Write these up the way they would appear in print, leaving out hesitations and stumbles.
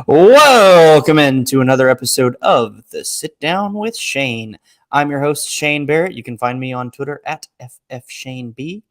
Welcome into another episode of the Sit Down with Shane. I'm your host, Shane Barrett. You can find me on Twitter at FFShaneB.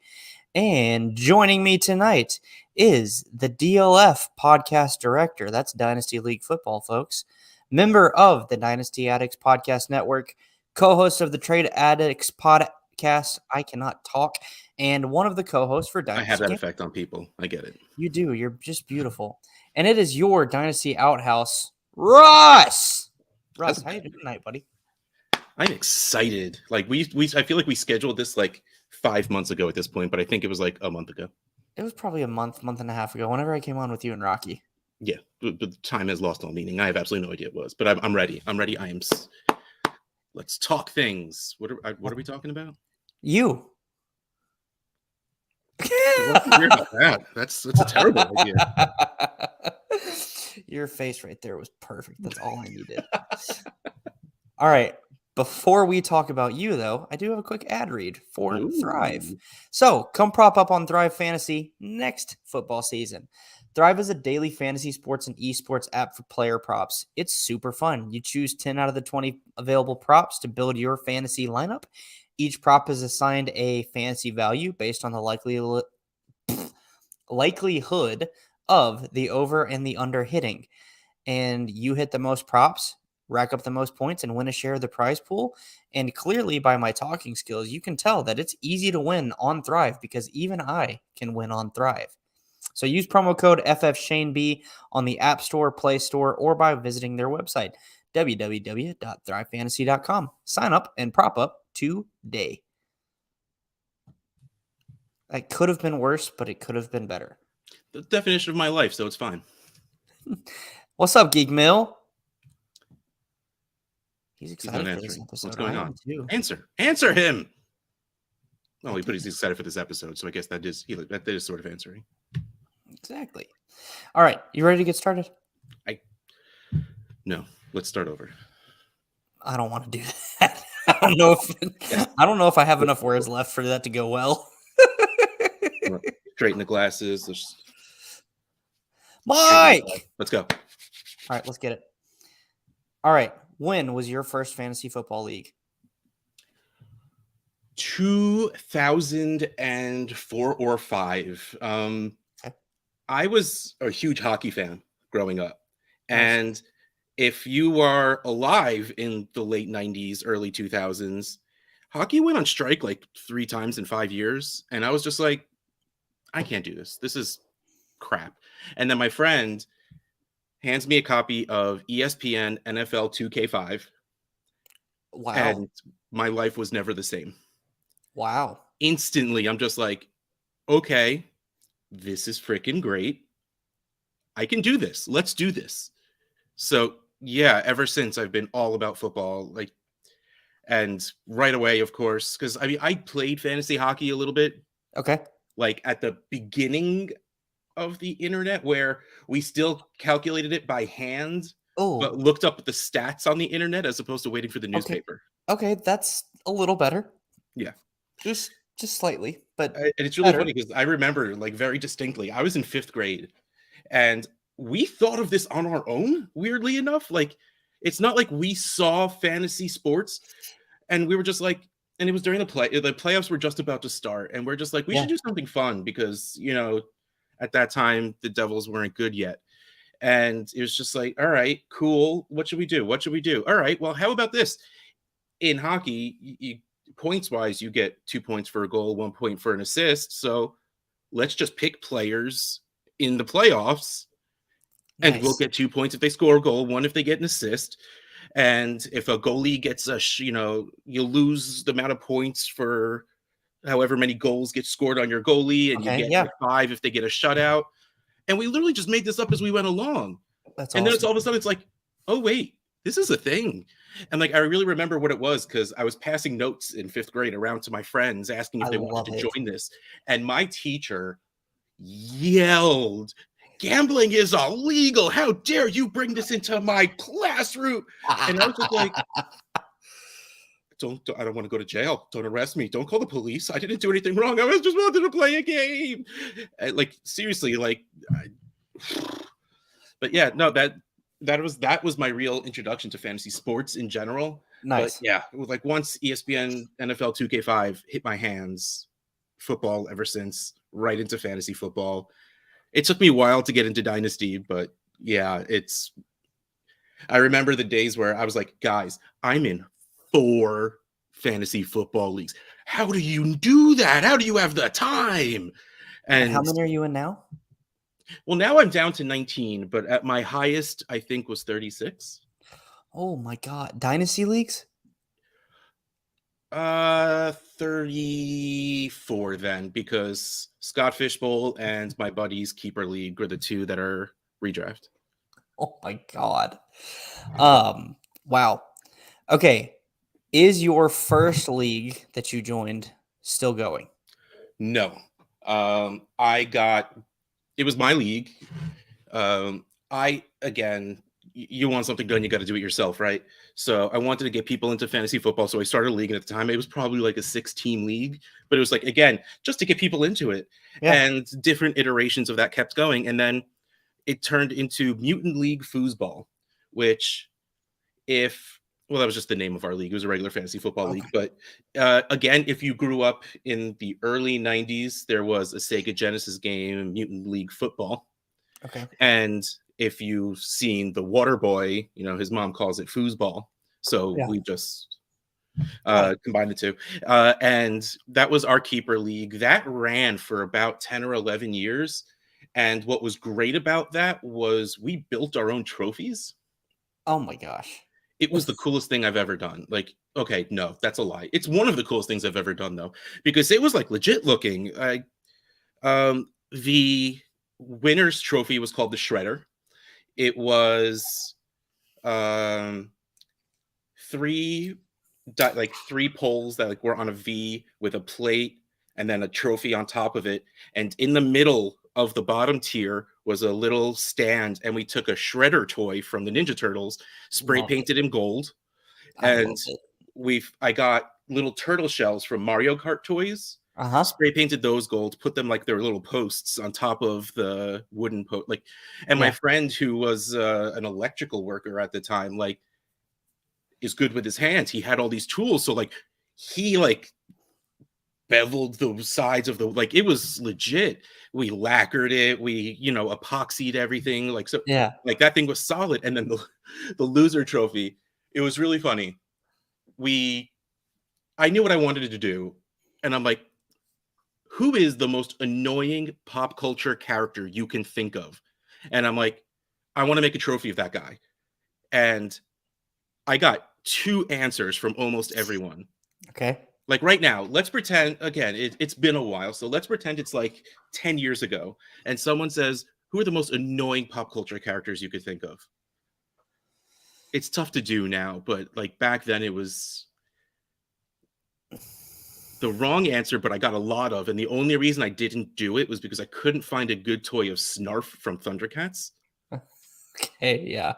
And joining me tonight is the DLF Podcast Director. That's Dynasty League Football, folks. Member of the Dynasty Addicts Podcast Network, co-host of the Trade Addicts Podcast. I cannot talk. And one of the co-hosts for Dynasty. I have that effect on people. I get it. You do. You're just beautiful. And it is your Dynasty Outhouse, Russ. Russ, how you doing tonight, buddy? I'm excited. Like I feel like we scheduled this like 5 months ago at this point, but I think it was like a month ago. It was probably a month and a half ago. Whenever I came on with you and Rocky. Yeah, but time has lost all meaning. I have absolutely no idea what it was, but I'm ready. I'm ready. Let's talk things. What are we talking about? You. That's a terrible idea. Your face right there was perfect. That's all I needed. All right. Before we talk about you, though, I do have a quick ad read for Thrive. So come prop up on Thrive Fantasy next football season. Thrive is a daily fantasy sports and esports app for player props. It's super fun. You choose 10 out of the 20 available props to build your fantasy lineup. Each prop is assigned a fantasy value based on the likelihood of the over and the under hitting. And you hit the most props, rack up the most points, and win a share of the prize pool. And clearly, by my talking skills, you can tell that it's easy to win on Thrive because even I can win on Thrive. So use promo code FFShaneB on the App Store, Play Store, or by visiting their website, www.thrivefantasy.com. Sign up and prop up today. That could have been worse, but it could have been better. The definition of my life, so it's fine. What's up, Geek Mill? He's excited for this episode. What's going on? Answer him. Oh, he's excited for this episode, so I guess that is sort of answering. Exactly. All right, you ready to get started? No. Let's start over. I don't want to do that. I don't know if I have enough words left for that to go well. Straighten the glasses. Mike! Let's go. All right, let's get it. All right, when was your first fantasy football league? 2004 or 5. Okay. I was a huge hockey fan growing up. Nice. And if you are alive in the late 90s, early 2000s, hockey went on strike like 3 times in 5 years. And I was just like, I can't do this. This is crap. And then my friend hands me a copy of ESPN NFL 2K5. Wow. And my life was never the same. Wow. Instantly, I'm just like, okay, this is freaking great. I can do this. Let's do this. So, yeah, ever since I've been all about football, and right away, of course, because I played fantasy hockey a little bit. Okay. Like at the beginning of the internet where we still calculated it by hand, but looked up the stats on the internet as opposed to waiting for the newspaper. Okay, that's a little better. Yeah. Just slightly, but and it's really funny because I remember very distinctly, I was in 5th grade and we thought of this on our own, weirdly enough. It's not like we saw fantasy sports and we were just like, and it was during the playoffs were just about to start. And we're just like, we should do something fun because, at that time, the Devils weren't good yet. And it was just like, all right, cool. What should we do? All right, well, how about this? In hockey, points-wise, you get 2 points for a goal, 1 point for an assist. So let's just pick players in the playoffs. Nice. And we'll get 2 points if they score a goal, 1 if they get an assist. And if a goalie gets you lose the amount of points for however many goals get scored on your goalie, and you get 5 if they get a shutout. And we literally just made this up as we went along. That's and awesome. Then it's all of a sudden it's like, oh wait, this is a thing. And I really remember what it was because I was passing notes in 5th grade around to my friends asking if they wanted to join this. And my teacher yelled, "Gambling is illegal. How dare you bring this into my classroom?" And I was just like, I don't want to go to jail. Don't arrest me. Don't call the police. I didn't do anything wrong. I was just wanted to play a game. Seriously, but yeah, no, that was my real introduction to fantasy sports in general. Nice. But yeah, it was like once ESPN NFL 2K5 hit my hands, football ever since, right into fantasy football. It took me a while to get into Dynasty, but yeah, I remember the days where I was like, guys, I'm in 4 fantasy football leagues. How do you do that? How do you have the time? And how many are you in now? Well, now I'm down to 19, but at my highest, I think was 36. Oh my God. Dynasty leagues? 34 then, because Scott Fishbowl and my buddy's Keeper League are the 2 that are redraft. Oh my God. Wow. Okay. Is your first league that you joined still going? No. It was my league. You want something done, you got to do it yourself, right? So I wanted to get people into fantasy football. So I started a league, and at the time it was probably like a 6-team league, but it was like, again, just to get people into it. Yeah. And different iterations of that kept going. And then it turned into Mutant League Foosball, which that was just the name of our league. It was a regular fantasy football league. But again, if you grew up in the early 90s, there was a Sega Genesis game, Mutant League Football. Okay. And if you've seen The Waterboy, his mom calls it foosball. So we just combined the 2. And that was our keeper league. That ran for about 10 or 11 years. And what was great about that was we built our own trophies. Oh my gosh. It was the coolest thing I've ever done. Like, okay, no, that's a lie. It's one of the coolest things I've ever done, though, because it was like legit looking. The winner's trophy was called the Shredder. It was 3 poles that were on a V with a plate and then a trophy on top of it. And in the middle of the bottom tier was a little stand, and we took a Shredder toy from the Ninja Turtles, spray painted in gold, and I got little turtle shells from Mario Kart toys, spray painted those gold, put them like their little posts on top of the wooden post. My friend, who was an electrical worker at the time, is good with his hands. He had all these tools, so he beveled the sides of it was legit. We lacquered it, we epoxied everything, that thing was solid. And then the loser trophy, it was really funny. I knew what I wanted to do, and I'm like, who is the most annoying pop culture character you can think of? And I'm like, I want to make a trophy of that guy. And I got 2 answers from almost everyone. Okay. Right now, let's pretend, again, it's been a while, so let's pretend it's 10 years ago, and someone says, who are the most annoying pop culture characters you could think of? It's tough to do now, but back then it was the wrong answer, but I got a lot of, and the only reason I didn't do it was because I couldn't find a good toy of Snarf from Thundercats. Okay, yeah.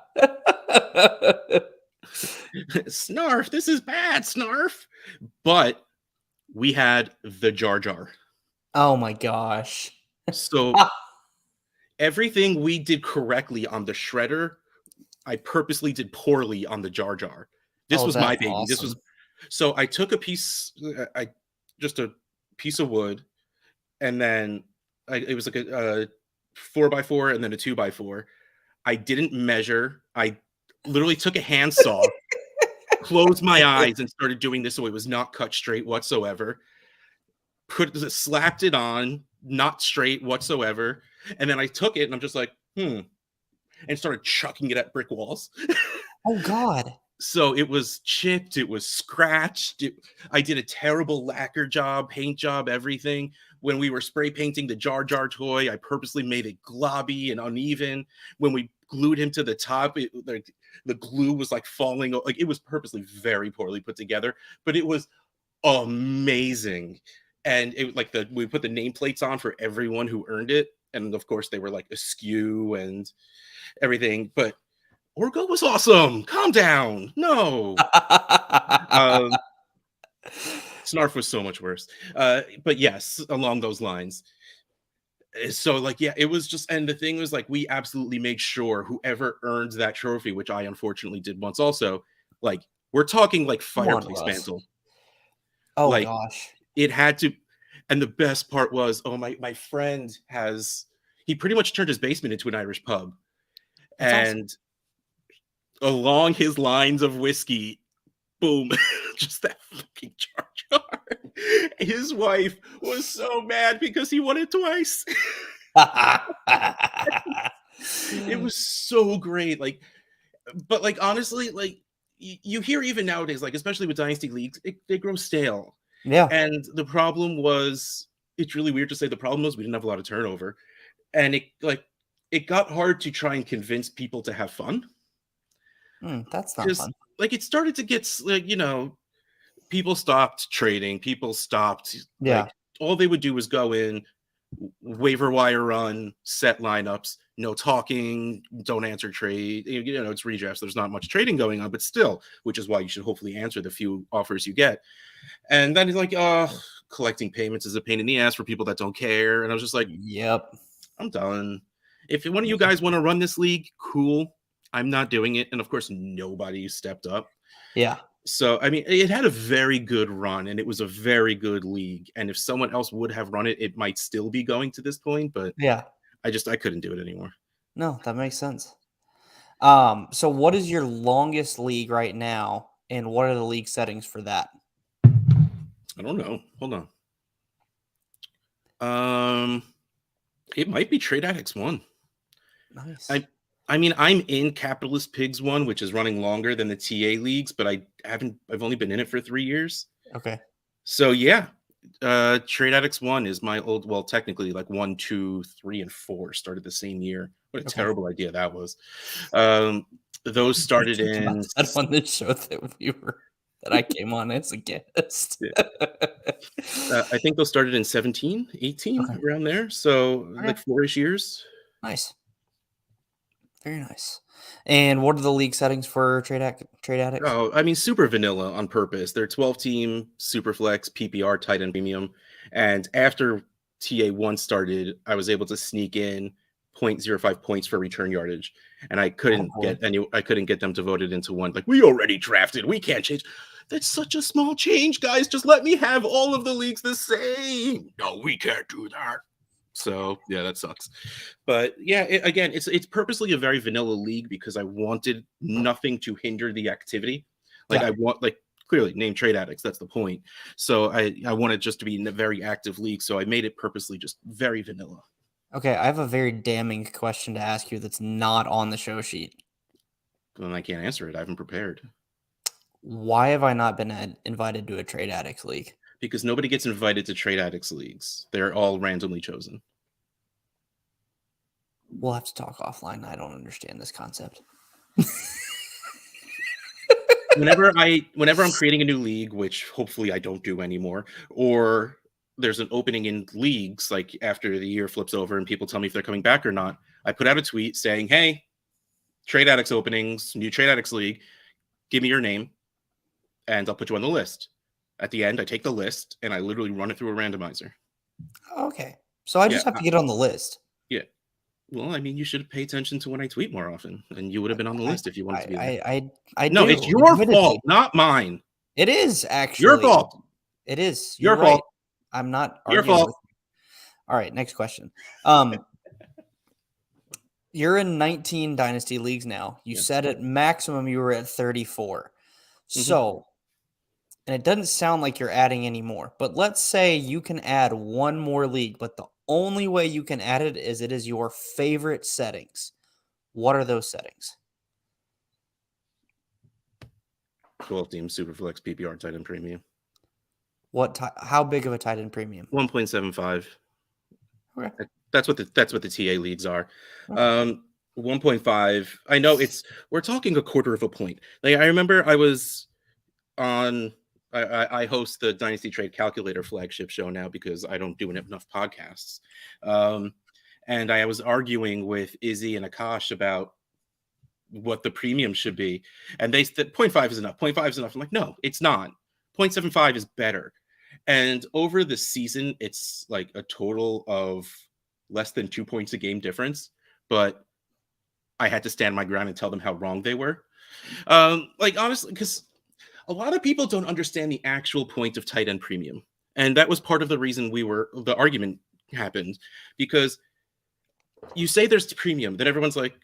Snarf, this is bad, Snarf. But we had the Jar Jar. Oh my gosh. So everything we did correctly on the Shredder, I purposely did poorly on the Jar Jar. This was my baby. Awesome. So I took a piece of wood, and then it was like a 4x4 and then a 2x4. I didn't measure. I literally took a handsaw, closed my eyes, and started doing this so it was not cut straight whatsoever. Slapped it on, not straight whatsoever. And then I took it, and I'm just like, and started chucking it at brick walls. Oh, God. So it was chipped, it was scratched. I did a terrible lacquer job, paint job, everything. When we were spray painting the Jar Jar toy, I purposely made it globby and uneven. When we glued him to the top, the glue was falling. It was purposely very poorly put together, but it was amazing. And it we put the nameplates on for everyone who earned it, and of course they were askew and everything. But Orgo was awesome. Calm down. No. Snarf was so much worse. But yes, along those lines. So like, yeah, it was just, and the thing was like, we absolutely make sure whoever earned that trophy, which I unfortunately did once also, like, we're talking like fireplace mantle. Oh like gosh. it had to. And the best part was, my friend he pretty much turned his basement into an Irish pub. That's and along his lines of whiskey, boom, just that fucking jar. His wife was so mad because he won it twice. It was so great. Like, but like, honestly, like, you hear even nowadays, like, especially with Dynasty leagues, they grow stale. Yeah. And the problem was, it's really weird to say, the problem was we didn't have a lot of turnover. And it got hard to try and convince people to have fun. That's not fun. Like, it started to get, like, people stopped trading. People stopped. Yeah. Like, all they would do was go in, waiver wire run, set lineups, no talking, don't answer trade. It's redrafts. There's not much trading going on, but still, which is why you should hopefully answer the few offers you get. And then he's like, collecting payments is a pain in the ass for people that don't care. And I was just like, yep, I'm done. If one of you guys want to run this league, cool. I'm not doing it. And of course, nobody stepped up. Yeah. So, I mean, it had a very good run, and it was a very good league. And if someone else would have run it, it might still be going to this point. But yeah, I couldn't do it anymore. No, that makes sense. So what is your longest league right now, and what are the league settings for that? I don't know. Hold on. It might be Trade Addicts 1. Nice. I mean, I'm in Capitalist Pigs 1, which is running longer than the TA leagues, but I've only been in it for 3 years. Okay. So yeah, Trade Addicts 1 is my old, well, technically like 1, 2, 3, and 4 started the same year. What a terrible idea that was. Those started in that's on this show that I came on as a guest. Yeah. I think those started in 17, 18, around there. So like 4-ish years. Nice. Very nice. And what are the league settings for Trade Addicts? Oh, I mean, super vanilla on purpose. They're 12-team, super flex, PPR, tight end premium. And after TA1 started, I was able to sneak in 0.05 points for return yardage. And I couldn't get them to vote it into one. Like, we already drafted. We can't change. That's such a small change, guys. Just let me have all of the leagues the same. No, we can't do that. So yeah, that sucks. But yeah, it's purposely a very vanilla league because I wanted nothing to hinder the activity. Like, I want, like, clearly name Trade Addicts. That's the point. So I wanted just to be in a very active league. So I made it purposely just very vanilla. Okay, I have a very damning question to ask you that's not on the show sheet. Then I can't answer it. I haven't prepared. Why have I not been invited to a Trade Addicts league? Because nobody gets invited to Trade Addicts leagues. They're all randomly chosen. We'll have to talk offline. I don't understand this concept. Whenever I'm creating a new league, which hopefully I don't do anymore, or there's an opening in leagues, like after the year flips over and people tell me if they're coming back or not, I put out a tweet saying, hey, Trade Addicts openings, new Trade Addicts league, give me your name and I'll put you on the list. At the end, I take the list and I literally run it through a randomizer. Okay. So I just have to get on the list. Yeah. Well, I mean, you should pay attention to when I tweet more often, and you would have been on the list if you wanted to be there. No, it's your fault, not mine. It is actually your fault. It is your fault. I'm not your fault. All right, next question. You're in 19 Dynasty leagues now. You said at maximum you were at 34. So, and it doesn't sound like you're adding any more, but let's say you can add one more league, but the only way you can add it is your favorite settings. What are those settings? 12-team Superflex PPR tight end premium. How big of a tight end premium? 1.75. Okay. That's what the TA leagues are. 1.5. I know we're talking a quarter of a point. Like, I remember I was on. I host the Dynasty Trade Calculator flagship show now because I don't do enough podcasts. And I was arguing with Izzy and Akash about what the premium should be. And they said 0.5 is enough. 0.5 is enough. I'm like, no, it's not. 0.75 is better. And over the season, it's like a total of less than 2 points a game difference, but I had to stand my ground and tell them how wrong they were. Like, honestly, because a lot of people don't understand the actual point of tight end premium. And that was part of the reason the argument happened, because you say there's premium, then everyone's like,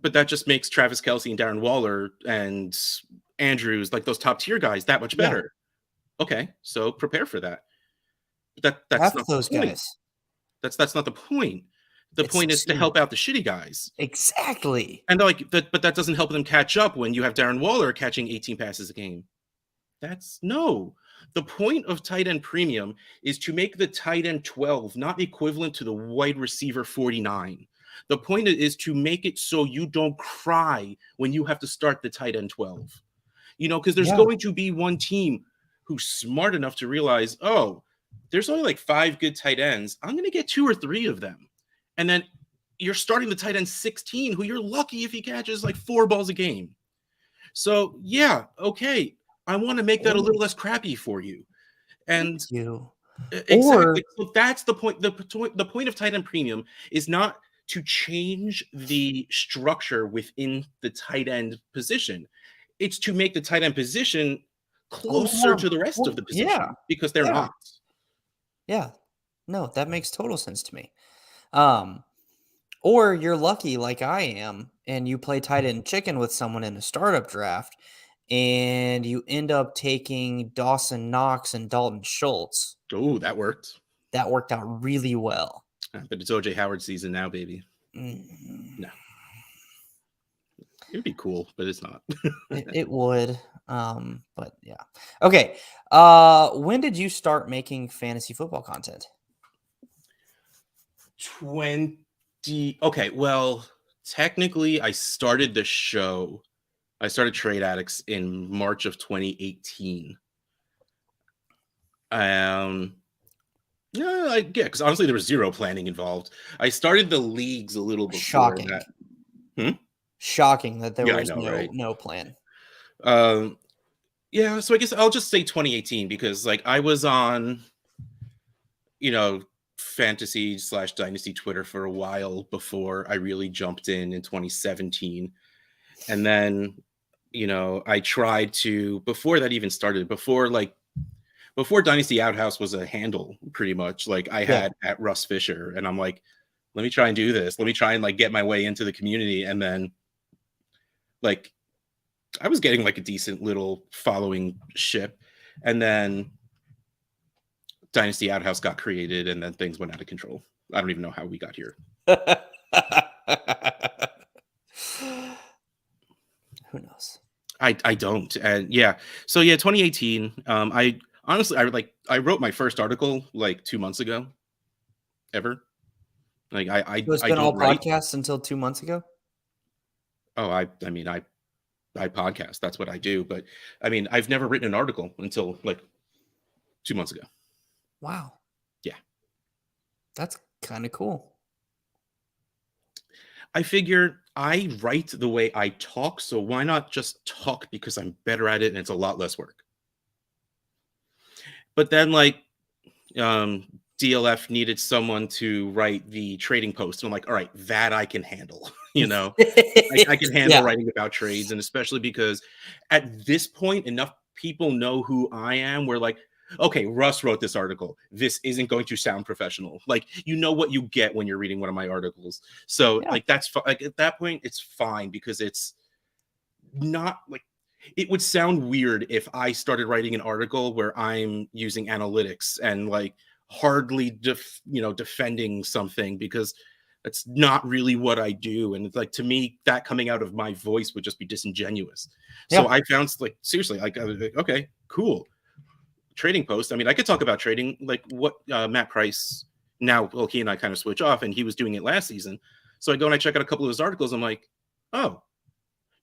but that just makes Travis Kelce and Darren Waller and Andrews, like those top tier guys, that much better. Yeah. Okay, so prepare for that. That's not those guys. That's not the point. The point is to help out the shitty guys. Exactly. And they're like, but that doesn't help them catch up when you have Darren Waller catching 18 passes a game. The point of tight end premium is to make the tight end 12 not equivalent to the wide receiver 49. The point is to make it so you don't cry when you have to start the tight end 12. Because there's going to be one team who's smart enough to realize, oh, there's only like 5 good tight ends. I'm going to get 2 or 3 of them. And then you're starting the tight end 16, who you're lucky if he catches like 4 balls a game. So, yeah, okay. I want to make that a little less crappy for you. And exactly. So that's the point. The point of tight end premium is not to change the structure within the tight end position. It's to make the tight end position closer to the rest of the position because they're not. Yeah. No, that makes total sense to me. Or you're lucky like I am, and you play tight end chicken with someone in a startup draft, and you end up taking Dawson Knox and Dalton Schultz. Oh, that worked. That worked out really well. But it's OJ Howard season now, baby. No. It'd be cool, but it's not. it would. But yeah. Okay. When did you start making fantasy football content? Okay, well, technically I started the show. I started Trade Addicts in March of 2018. Yeah, because honestly there was zero planning involved. I started the leagues a little before that. Shocking that there was no plan. Yeah, so I guess I'll just say 2018 because like I was on, fantasy/dynasty Twitter for a while before I really jumped in 2017. And then, I tried to, before that even started, before Dynasty Outhouse was a handle pretty much, like I had at Russ Fisher, and I'm like, let me try and do this. Let me try and like get my way into the community. And then like I was getting like a decent little following ship. And then Dynasty Outhouse got created, and then things went out of control. I don't even know how we got here. Who knows? I don't. And so 2018. I wrote my first article like 2 months ago. Ever? Like it's been all podcasts until 2 months ago. Oh, I podcast. That's what I do. But I mean, I've never written an article until like 2 months ago. Wow. Yeah. That's kind of cool. I figured I write the way I talk, so why not just talk because I'm better at it and it's a lot less work. But then like DLF needed someone to write the trading post. And I'm like, all right, that I can handle, I can handle writing about trades. And especially because at this point, enough people know who I am. We're like, okay, Russ wrote this article. This isn't going to sound professional. Like, what you get when you're reading one of my articles. So like, that's like at that point, it's fine because it's not like, it would sound weird if I started writing an article where I'm using analytics and like hardly defending something, because that's not really what I do. And it's like, to me, that coming out of my voice would just be disingenuous. So I found like, seriously, like, okay, cool. Trading post. I mean, I could talk about trading, like what Matt Price now, well, he and I kind of switch off, and he was doing it last season. So I go and I check out a couple of his articles. I'm like, oh,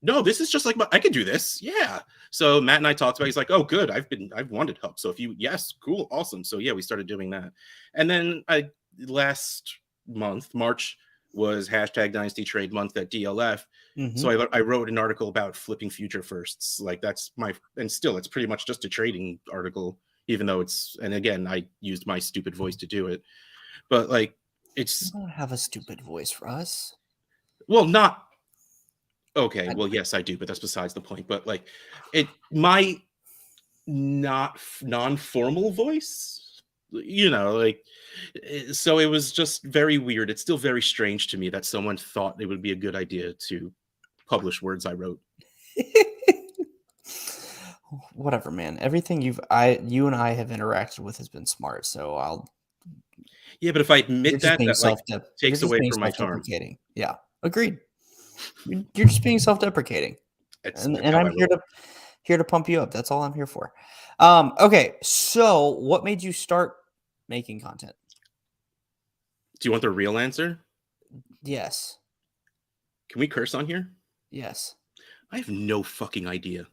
no, this is just like, I can do this. Yeah. So Matt and I talked about, he's like, oh, good. I've wanted help. So yes, cool. Awesome. So yeah, we started doing that. And then last month, March, was hashtag Dynasty Trade Month at DLF. Mm-hmm. So I wrote an article about flipping future firsts. Like that's and still it's pretty much just a trading article, even though and again, I used my stupid voice to do it. But like, it's I don't have a stupid voice, Russ. well, not okay. Well, yes, I do, but that's besides the point. But like, my not non-formal voice, like, so it was just very weird. It's still very strange to me that someone thought it would be a good idea to publish words I wrote. Whatever, man. Everything you and I have interacted with has been smart. So Yeah, but if I admit that like takes away from my charm. Yeah, agreed. You're just being self-deprecating, and I'm here to pump you up. That's all I'm here for. Okay, so what made you start making content? Do you want the real answer? Yes. Can we curse on here? Yes. I have no fucking idea.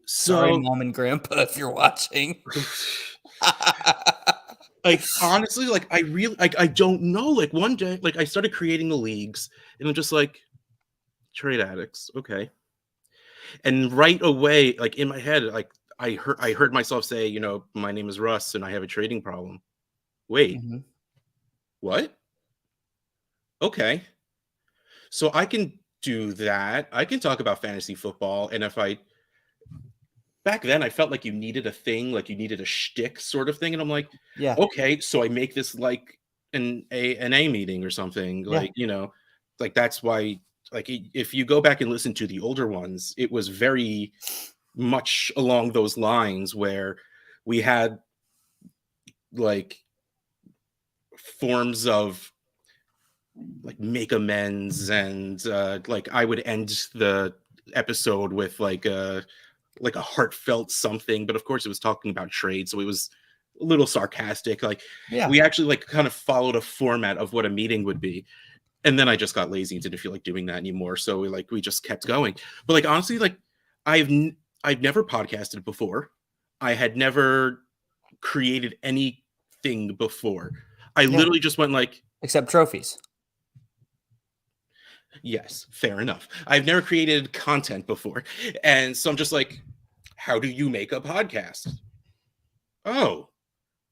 Sorry, Mom and Grandpa, if you're watching. Like, honestly, like, I don't know. Like, one day, like, I started creating the leagues, and I'm just like, Trade Addicts, okay. And right away, like, in my head, like, I heard myself say, my name is Russ, and I have a trading problem. Wait, what? Okay. So I can do that. I can talk about fantasy football, and back then I felt like you needed a thing, like you needed a shtick sort of thing, and I'm like, yeah, okay, so I make this like an A meeting or something, like like that's why, like, if you go back and listen to the older ones, it was very much along those lines where we had like forms of like make amends, and like I would end the episode with like a heartfelt something, but of course it was talking about trade, so it was a little sarcastic. Like, we actually like kind of followed a format of what a meeting would be, and then I just got lazy and didn't feel like doing that anymore, so we just kept going. But like, honestly, like, I've never podcasted before. I had never created anything before. I literally just went like, except trophies. Yes, fair enough. I've never created content before. And so I'm just like, how do you make a podcast? Oh,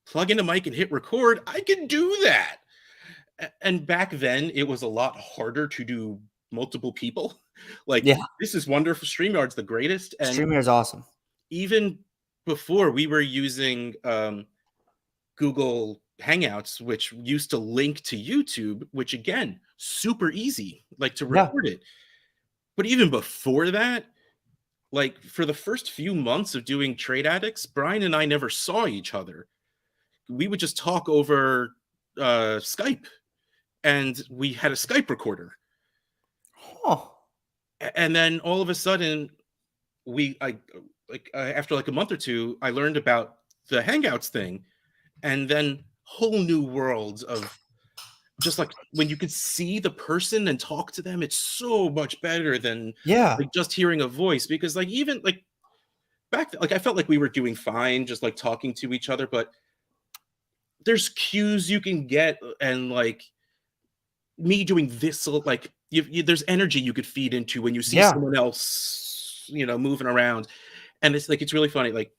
plug in a mic and hit record. I can do that. And back then, it was a lot harder to do multiple people. Like, this is wonderful. StreamYard's the greatest. And StreamYard's awesome. Even before, we were using Google Hangouts, which used to link to YouTube, which again, super easy, like, to record it. But even before that, like, for the first few months of doing Trade Addicts, Brian and I never saw each other. We would just talk over Skype, and we had a Skype recorder. And then all of a sudden, after like a month or two, I learned about the Hangouts thing, and then whole new worlds of just like when you could see the person and talk to them. It's so much better than like just hearing a voice, because like even like back then, like I felt like we were doing fine just like talking to each other, but there's cues you can get, and like me doing this, like there's energy you could feed into when you see someone else moving around, and it's like it's really funny. Like,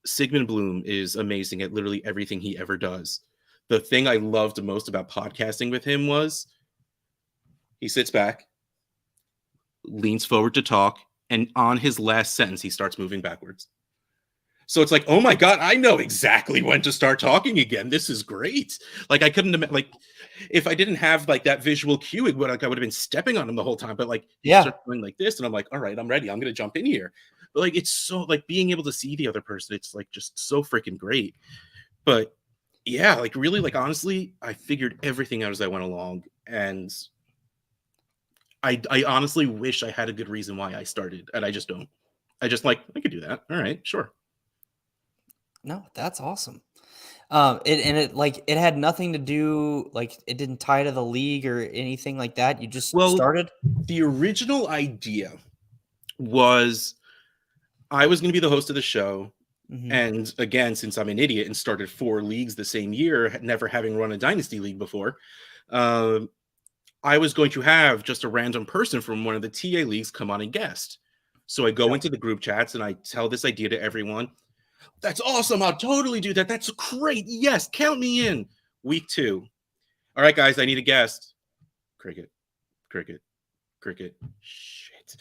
Sigmund Bloom is amazing at literally everything he ever does. The thing I loved most about podcasting with him was he sits back, leans forward to talk, and on his last sentence, he starts moving backwards. So it's like, oh my God, I know exactly when to start talking again. This is great. Like, I couldn't, like, if I didn't have like that visual cue, I would have been stepping on him the whole time. But like, he starts going like this, and I'm like, all right, I'm ready. I'm going to jump in here. But like, it's so like being able to see the other person, it's like just so freaking great. But yeah, like really, like honestly, I figured everything out as I went along, and I honestly wish I had a good reason why I started, and I just don't. I just like, I could do that. All right, sure. No, that's awesome. It had nothing to do, like, it didn't tie to the league or anything like that. You just started. The original idea was I was going to be the host of the show. And again, since I'm an idiot and started 4 leagues the same year, never having run a Dynasty league before, I was going to have just a random person from one of the TA leagues come on and guest. So I go into the group chats and I tell this idea to everyone. That's awesome. I'll totally do that. That's great. Yes, count me in. Week 2. All right, guys, I need a guest. Cricket. Shit.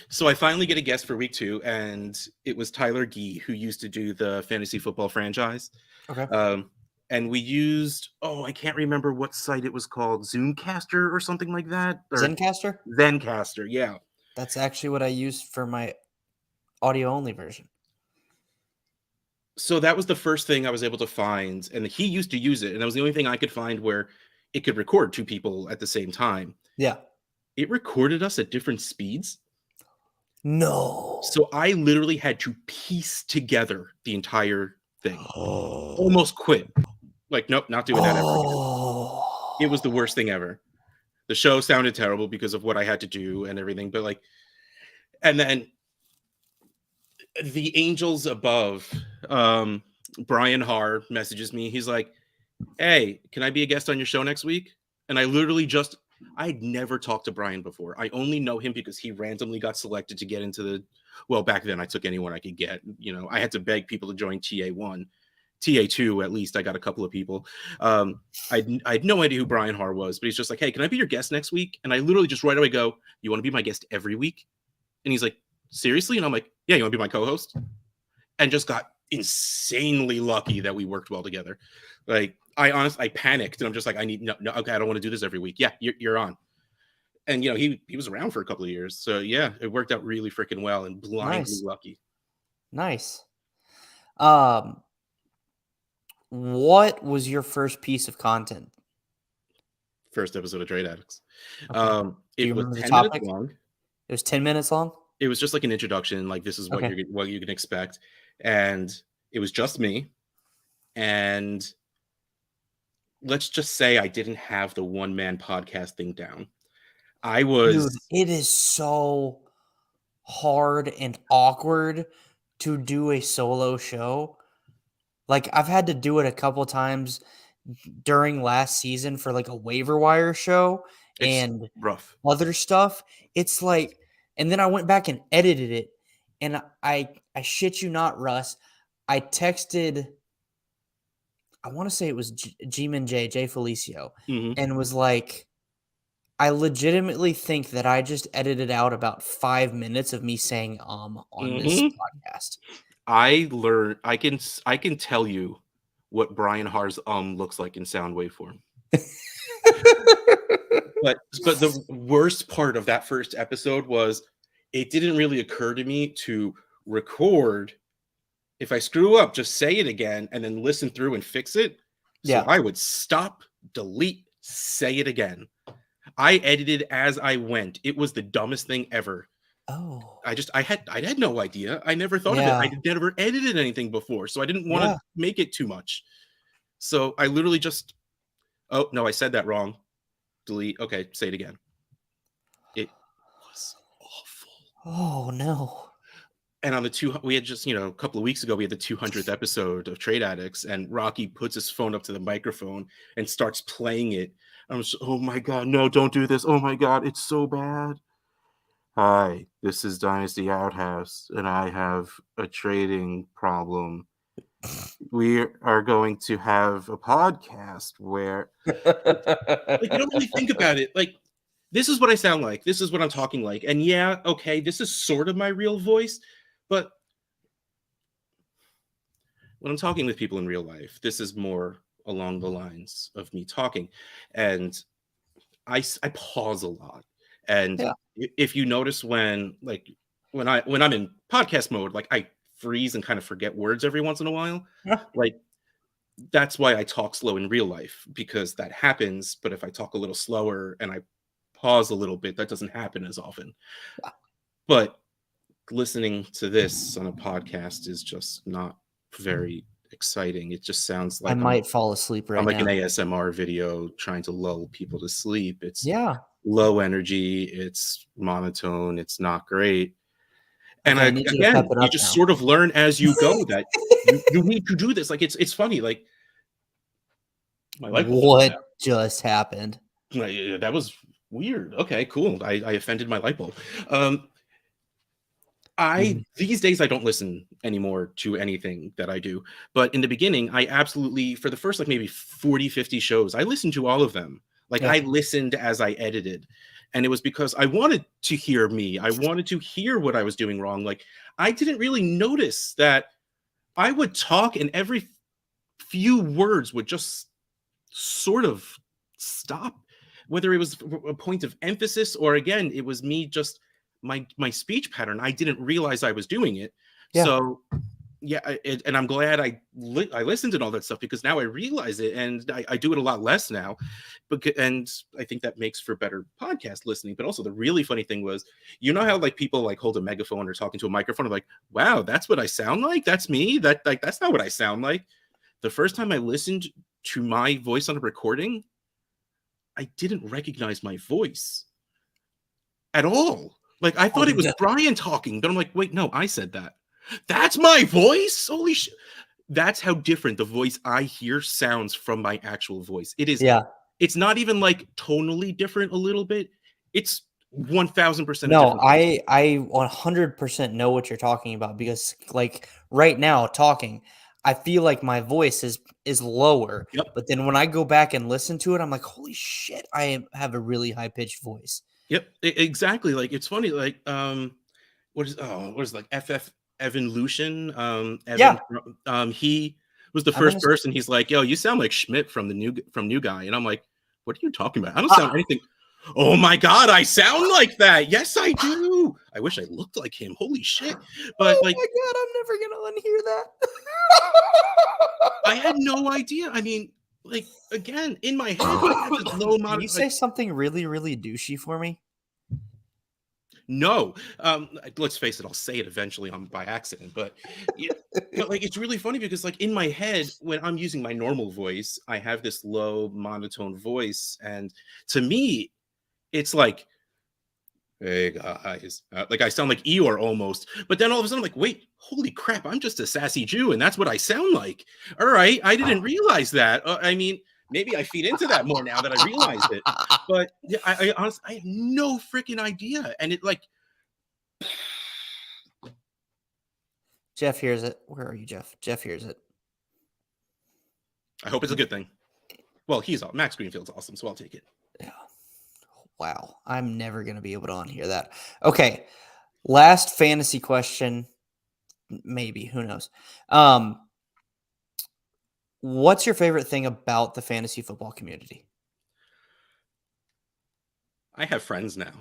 So I finally get a guest for week 2, and it was Tyler Gee, who used to do the fantasy football franchise. Okay. And we used, I can't remember what site it was called, Zoomcaster or something like that. Or Zencaster, yeah. That's actually what I use for my audio-only version. So that was the first thing I was able to find, and he used to use it, and that was the only thing I could find where it could record 2 people at the same time. Yeah. It recorded us at different speeds. No. So I literally had to piece together the entire thing. Almost quit. Like, nope, not doing that ever again. It was the worst thing ever. The show sounded terrible because of what I had to do and everything. But like, and then the angels above, Brian Haar messages me. He's like, hey, can I be a guest on your show next week? And I literally I'd never talked to Brian before. I only know him because he randomly got selected to get into back then I took anyone I could get. You know, I had to beg people to join TA1. TA2, at least I got a couple of people. I had no idea who Brian Haar was, but he's just like, hey, can I be your guest next week? And I literally just right away go, you want to be my guest every week? And he's like, seriously? And I'm like, yeah, you want to be my co-host? And just got insanely lucky that we worked well together. Like, I panicked, and I'm just like, no, okay, I don't want to do this every week. Yeah, you're on. And, you know, he was around for a couple of years. So, yeah, it worked out really freaking well and blindly lucky. Nice. What was your first piece of content? First episode of Trade Addicts. Okay. It was 10 minutes long. It was 10 minutes long? It was just like an introduction. Like, this is what you can expect. And it was just me. And let's just say I didn't have the one-man podcast thing down. Dude, it is so hard and awkward to do a solo show. Like, I've had to do it a couple times during last season for like a waiver wire show and rough other stuff. It's like, and then I went back and edited it, and I shit you not, Russ, I texted, I want to say it was G-Man Jay Felicio, and was like, I legitimately think that I just edited out about 5 minutes of me saying on this podcast. I learned I can tell you what Brian Haar's looks like in sound waveform. but the worst part of that first episode was it didn't really occur to me to record. If I screw up, just say it again and then listen through and fix it. So I would stop, delete, say it again. I edited as I went. It was the dumbest thing ever. Oh, I had no idea. I never thought of it. I never edited anything before, so I didn't want to make it too much. So I literally just, oh no, I said that wrong. Delete. Okay, say it again. It was awful. Oh no. And on we had just, a couple of weeks ago, we had the 200th episode of Trade Addicts, and Rocky puts his phone up to the microphone and starts playing it. I'm just, oh my God, no, don't do this. Oh my God, it's so bad. Hi, this is Dynasty Outhouse, and I have a trading problem. We are going to have a podcast where like, you don't really think about it. Like, this is what I sound like. This is what I'm talking like. And yeah, okay, this is sort of my real voice, but when I'm talking with people in real life, this is more along the lines of me talking. And I pause a lot. And if you notice when I'm in podcast mode, like I freeze and kind of forget words every once in a while. Like, that's why I talk slow in real life, because that happens. But if I talk a little slower and I pause a little bit, that doesn't happen as often. But listening to this on a podcast is just not very exciting. It just sounds like I might fall asleep right now. I'm like an ASMR video trying to lull people to sleep. It's low energy, it's monotone, it's not great. And you just sort of learn as you go that you need to do this. Like, it's funny. Like, my life. What just happened? That was weird. Okay, cool. I offended my light bulb. These days I don't listen anymore to anything that I do, but in the beginning I absolutely, for the first like maybe 40, 50 shows, I listened to all of them. Like I listened as I edited, and it was because I wanted to hear me. I wanted to hear what I was doing wrong. Like I didn't really notice that I would talk and every few words would just sort of stop, whether it was a point of emphasis or again, it was me just my speech pattern. I didn't realize I was doing it. Yeah. So yeah, and I'm glad I listened and all that stuff, because now I realize it, and I do it a lot less now. And I think that makes for better podcast listening. But also the really funny thing was, you know how like people like hold a megaphone or talking to a microphone, and like, wow, that's what I sound like. That's me. That's not what I sound like. The first time I listened to my voice on a recording, I didn't recognize my voice at all. Like I thought it was Brian talking, but I'm like, wait, no, I said that. That's my voice. Holy shit. That's how different the voice I hear sounds from my actual voice. It is. Yeah. It's not even like tonally different a little bit. It's 1000%. No, I 100% know what you're talking about, because like right now talking, I feel like my voice is lower, but then when I go back and listen to it, I'm like, holy shit, I have a really high pitched voice. Yep, exactly. Like it's funny. Like what is like FF Evan Lucian? He was the first person. He's like, yo, you sound like Schmidt from New Guy, and I'm like, what are you talking about? I don't sound anything. Oh my God, I sound like that. Yes, I do. I wish I looked like him. Holy shit. But my God, I'm never gonna unhear that. I had no idea. I mean, like again, in my head, I had this low amount. Can you say something really, really douchey for me? No, let's face it, I'll say it eventually by accident, but like it's really funny because like in my head, when I'm using my normal voice, I have this low monotone voice, and to me, it's like, hey guys, like I sound like Eeyore almost, but then all of a sudden I'm like, wait, holy crap, I'm just a sassy Jew, and that's what I sound like. All right, I didn't realize that. I mean, maybe I feed into that more now that I realized it. But yeah, I honestly, I had no freaking idea. And it like... Jeff hears it. Where are you, Jeff? Jeff hears it. I hope it's a good thing. Well, Max Greenfield's awesome, so I'll take it. Yeah. Wow. I'm never going to be able to unhear that. Okay. Last fantasy question. Maybe. Who knows? What's your favorite thing about the fantasy football community? I have friends now.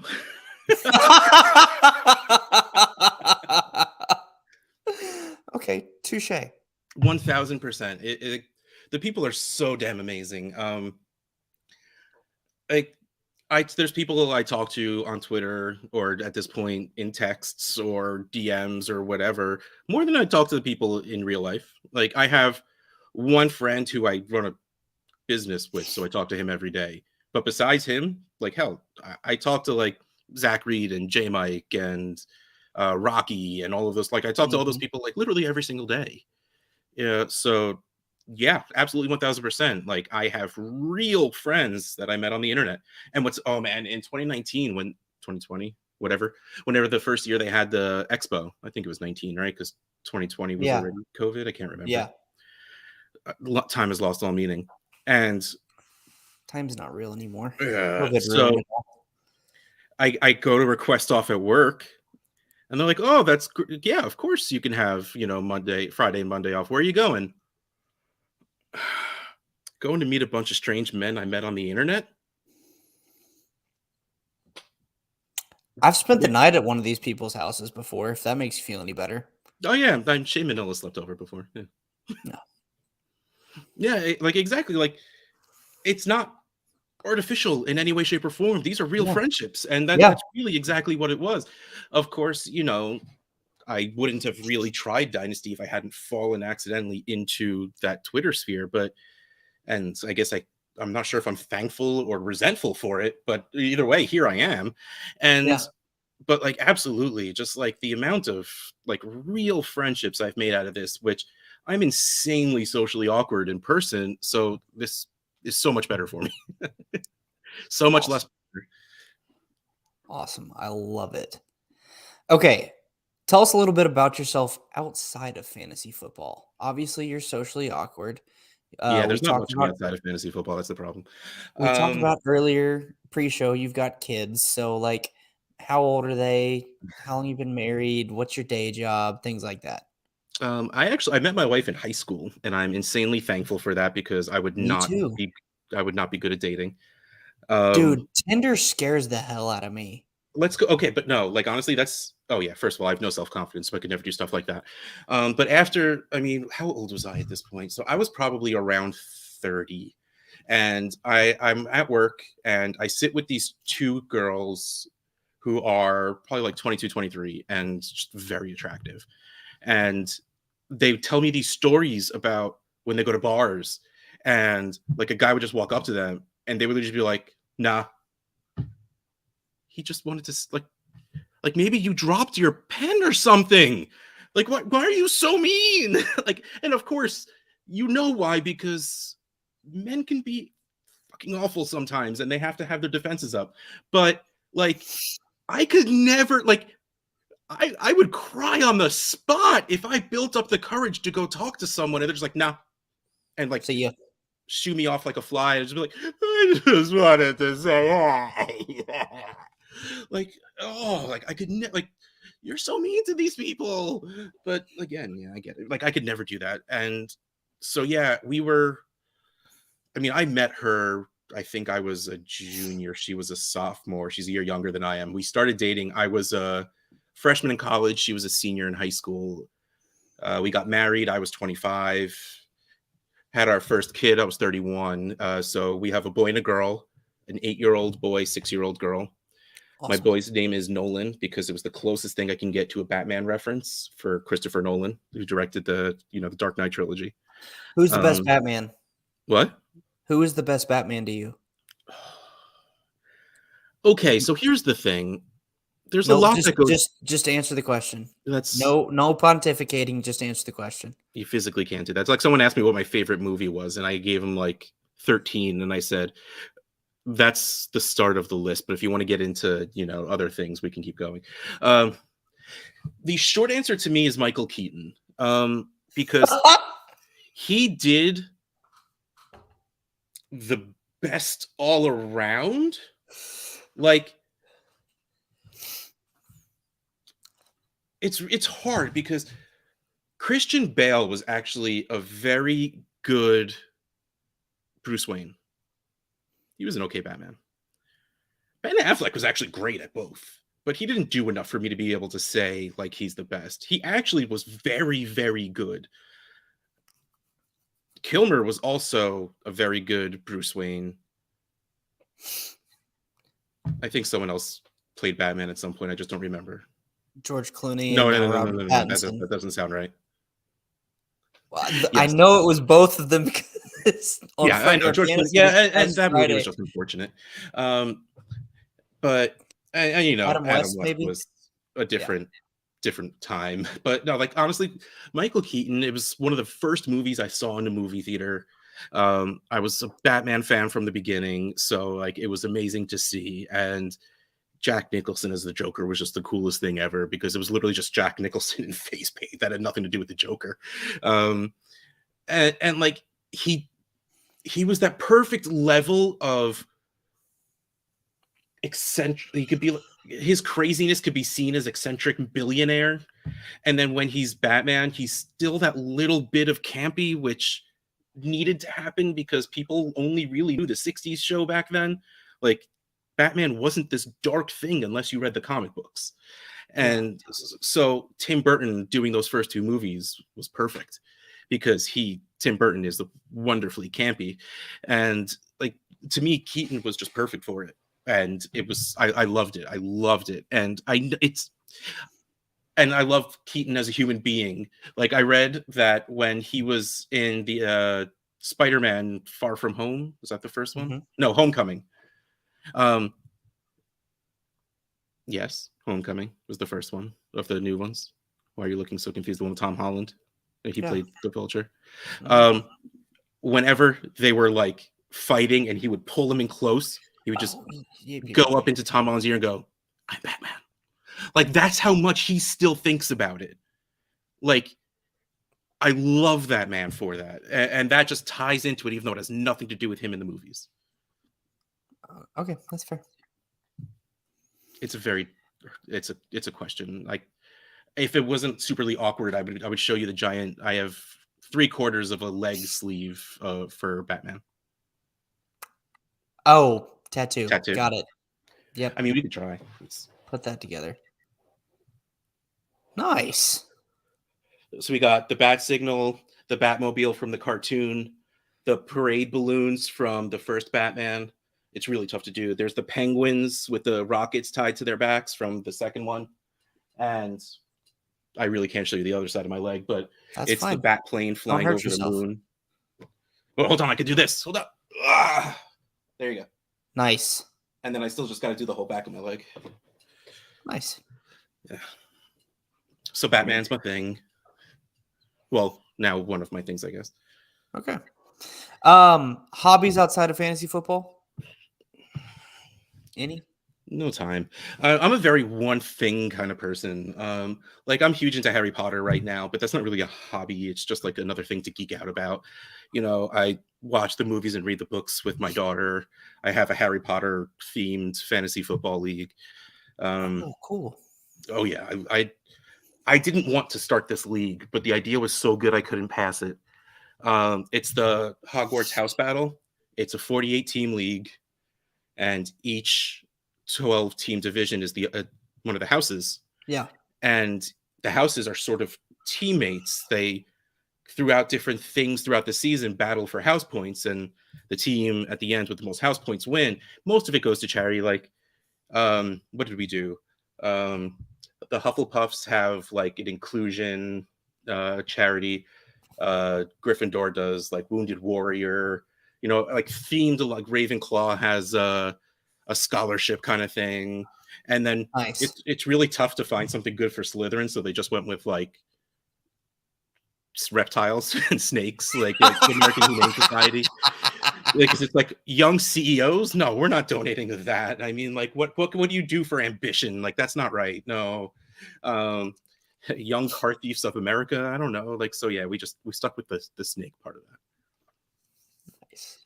Okay, touche. 1000%. The people are so damn amazing. There's people I talk to on Twitter or at this point in texts or DMs or whatever, more than I talk to the people in real life. Like I have one friend who I run a business with, so I talk to him every day. But besides him, like hell, I talk to like Zach Reed and J Mike and Rocky and all of those. Like I talk to all those people like literally every single day. Yeah, so yeah, absolutely 1000%. Like I have real friends that I met on the internet. And in 2020, whenever the first year they had the expo, I think it was 19, right? Because 2020 was already COVID. I can't remember. Yeah. Time has lost all meaning. And time's not real anymore. So I go to request off at work, and they're like, "Oh, that's yeah, of course you can have Friday and Monday off. Where are you going?" Going to meet a bunch of strange men I met on the internet. I've spent the night at one of these people's houses before. If that makes you feel any better. Oh yeah, Shea Manila slept over before. Yeah. No. Yeah, like exactly. Like it's not artificial in any way, shape, or form. These are real friendships, and that's really exactly what it was. Of course, I wouldn't have really tried Dynasty if I hadn't fallen accidentally into that Twitter sphere. And I guess I'm not sure if I'm thankful or resentful for it, but either way, here I am. But like absolutely, just like the amount of like real friendships I've made out of this, which I'm insanely socially awkward in person, so this is so much better for me. So much less. Awesome. I love it. Okay. Tell us a little bit about yourself outside of fantasy football. Obviously, you're socially awkward. Yeah, We there's not talked much of me about outside of fantasy football. That's the problem. we talked about earlier pre-show. You've got kids, so like, how old are they? How long you been married? What's your day job? Things like that. I met my wife in high school, and I'm insanely thankful for that because I would Me not too, be good at dating. dude. Tinder scares the hell out of me. Let's go. Okay, but no, like honestly, first of all, I have no self-confidence, so I could never do stuff like that. But after, I mean, how old was I at this point? So I was probably around 30, and I'm at work, and I sit with these two girls who are probably like 22, 23, and just very attractive. And they tell me these stories about when they go to bars, and like a guy would just walk up to them, and they would just be like, "Nah, he just wanted to like maybe you dropped your pen or something. Like why are you so mean?" Like, and of course, you know why, because men can be fucking awful sometimes and they have to have their defenses up. But like, I could never, like, I would cry on the spot if I built up the courage to go talk to someone and they're just like, "Nah," and like, So you shoo me off like a fly and just be like, "I just wanted to say hi." Like, oh, like I could like, you're so mean to these people. But again, yeah, I get it. Like, I could never do that. And so yeah, I met her, I think I was a junior, she was a sophomore, she's a year younger than I am. We started dating. I was a freshman in college, she was a senior in high school. We got married, I was 25, had our first kid, I was 31. So we have a boy and a girl, an 8-year-old boy, 6-year-old girl. Awesome. My boy's name is Nolan because it was the closest thing I can get to a Batman reference for Christopher Nolan, who directed the Dark Knight trilogy. Who's the best Batman? What? Who is the best Batman to you? Okay, so here's the thing. There's a lot that goes. Just answer the question. That's no pontificating. Just answer the question. You physically can't do that. It's like someone asked me what my favorite movie was, and I gave him like 13, and I said, that's the start of the list, but if you want to get into other things, we can keep going. The short answer to me is Michael Keaton, because he did the best all around. Like, it's hard because Christian Bale was actually a very good Bruce Wayne. He was an okay Batman. Ben Affleck was actually great at both, but he didn't do enough for me to be able to say like he's the best. He actually was very, very good. Kilmer was also a very good Bruce Wayne. I think someone else played Batman at some point. I just don't remember. George Clooney. No. That doesn't sound right. Well, yes. I know it was both of them. Yeah, I know George Clooney. Yeah, and that movie was just unfortunate. But Adam West was a different time. But no, like honestly, Michael Keaton, it was one of the first movies I saw in a movie theater. I was a Batman fan from the beginning, so like it was amazing to see. And Jack Nicholson as the Joker was just the coolest thing ever because it was literally just Jack Nicholson in face paint that had nothing to do with the Joker. And like he was that perfect level of eccentric. He could be, his craziness could be seen as eccentric billionaire, and then when he's Batman, he's still that little bit of campy, which needed to happen because people only really knew the 60s show back then. Like, Batman wasn't this dark thing unless you read the comic books. And so Tim Burton doing those first two movies was perfect because Tim Burton is wonderfully campy. And like, to me, Keaton was just perfect for it. And it was, I loved it. I loved it. And I love Keaton as a human being. Like, I read that when he was in the Spider-Man Far From Home, was that the first one? Mm-hmm. No, Homecoming. Yes, Homecoming was the first one of the new ones. Why are you looking so confused? The one with Tom Holland. He played the Vulture. Whenever they were like fighting and he would pull him in close, he would just go up into Tom Holland's ear and go, "I'm Batman." Like, that's how much he still thinks about it. Like, I love that man for that. And that just ties into it, even though it has nothing to do with him in the movies. Okay, that's fair. It's a question. Like, if it wasn't superly awkward, I would show you the giant. I have 3/4 of a leg sleeve for Batman. Oh, tattoo. Tattoo. Got it. Yep. I mean, we could try. Put that together. Nice. So we got the bat signal, the Batmobile from the cartoon, the parade balloons from the first Batman. It's really tough to do. There's the penguins with the rockets tied to their backs from the second one. And I really can't show you the other side of my leg, but it's fine. The bat plane flying over the moon. Oh, hold on, I can do this. Hold up. There you go. Nice. And then I still just got to do the whole back of my leg. Nice. Yeah. So Batman's my thing. Well, now one of my things, I guess. Okay. Hobbies outside of fantasy football? Any? No time. I'm a very one thing kind of person. Like, I'm huge into Harry Potter right now, but that's not really a hobby. It's just like another thing to geek out about. You know, I watch the movies and read the books with my daughter. I have a Harry Potter themed fantasy football league. Oh, cool. Oh yeah. I didn't want to start this league, but the idea was so good I couldn't pass it. It's the Hogwarts House Battle. It's a 48-team league, and each 12-team division is the one of the houses. Yeah. And the houses are sort of teammates. They, throughout different things throughout the season, battle for house points, and the team at the end with the most house points win. Most of it goes to charity. Like, what did we do? The Hufflepuffs have like an inclusion charity. Gryffindor does like Wounded Warrior, you know, like themed, like Ravenclaw has a scholarship kind of thing. And then nice. It's really tough to find something good for Slytherin, so they just went with like reptiles and snakes, like the American Humane Society. Like, it's like young CEOs. No, we're not donating to that. I mean, like, what do you do for ambition? Like, that's not right. No. Young car thieves of America. I don't know. Like, so yeah, we stuck with the snake part of that. Nice.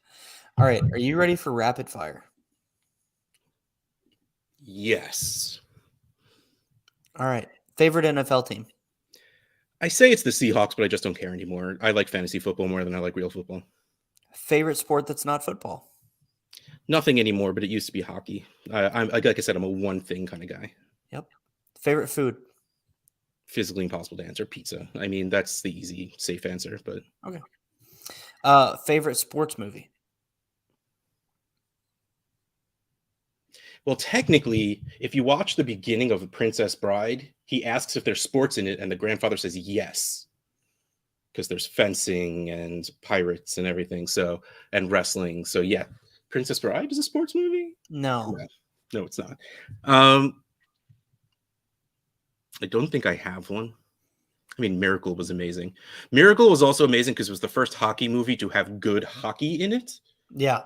All right, are you ready for rapid fire? Yes. All right. Favorite NFL team? I say it's the Seahawks, but I just don't care anymore. I like fantasy football more than I like real football. Favorite sport that's not football? Nothing anymore, but it used to be hockey. I'm like I said, I'm a one thing kind of guy. Yep. Favorite food? Physically impossible to answer. Pizza. I mean, that's the easy, safe answer. But okay. Favorite sports movie? Well, technically, if you watch the beginning of The Princess Bride, he asks if there's sports in it, and the grandfather says yes, because there's fencing and pirates and everything. So, and wrestling. So yeah, Princess Bride is a sports movie? No, it's not. I don't think I have one. I mean, Miracle was amazing. Miracle was also amazing because it was the first hockey movie to have good hockey in it. Yeah.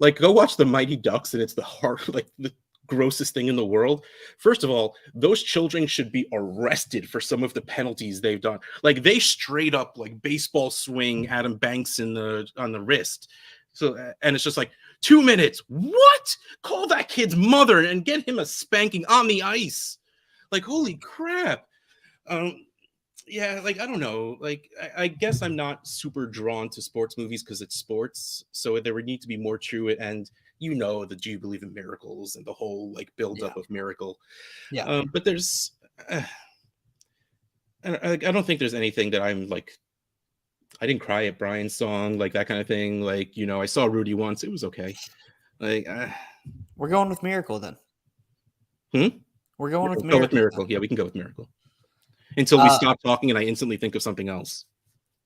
Like, go watch the Mighty Ducks, and it's the grossest thing in the world. First of all, those children should be arrested for some of the penalties they've done. Like, they straight up like baseball swing Adam Banks on the wrist. So, and it's just like 2 minutes. What? Call that kid's mother and get him a spanking on the ice. Like, holy crap. Yeah, like, I don't know. Like, I guess I'm not super drawn to sports movies because it's sports. So there would need to be more to it. And you know, the Do You Believe in Miracles and the whole like build up of Miracle. Yeah. But there's, I don't think there's anything that I'm like, I didn't cry at Brian's song, like that kind of thing. Like, you know, I saw Rudy once. It was okay. Like, we're going with Miracle then. We're going with Miracle. Go with Miracle. Yeah, we can go with Miracle. Until we stop talking and I instantly think of something else.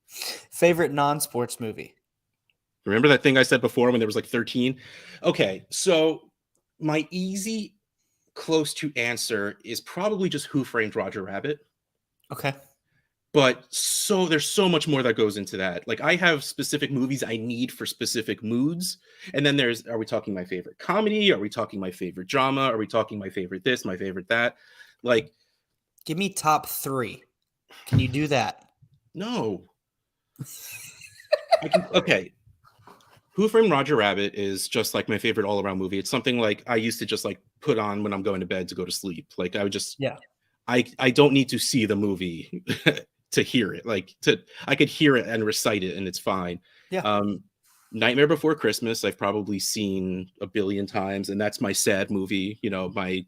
Favorite non-sports movie? Remember that thing I said before when there was like 13? Okay, so my easy, close to answer is probably just Who Framed Roger Rabbit. Okay. But there's so much more that goes into that. Like, I have specific movies I need for specific moods. And then are we talking my favorite comedy? Are we talking my favorite drama? Are we talking my favorite this, my favorite that? Like, give me top 3. Can you do that? No. Okay. Who Framed Roger Rabbit is just like my favorite all-around movie. It's something like I used to just like put on when I'm going to bed to go to sleep. Like I would just I don't need to see the movie to hear it. I could hear it and recite it and it's fine. Yeah. Nightmare Before Christmas, I've probably seen a billion times, and that's my sad movie, my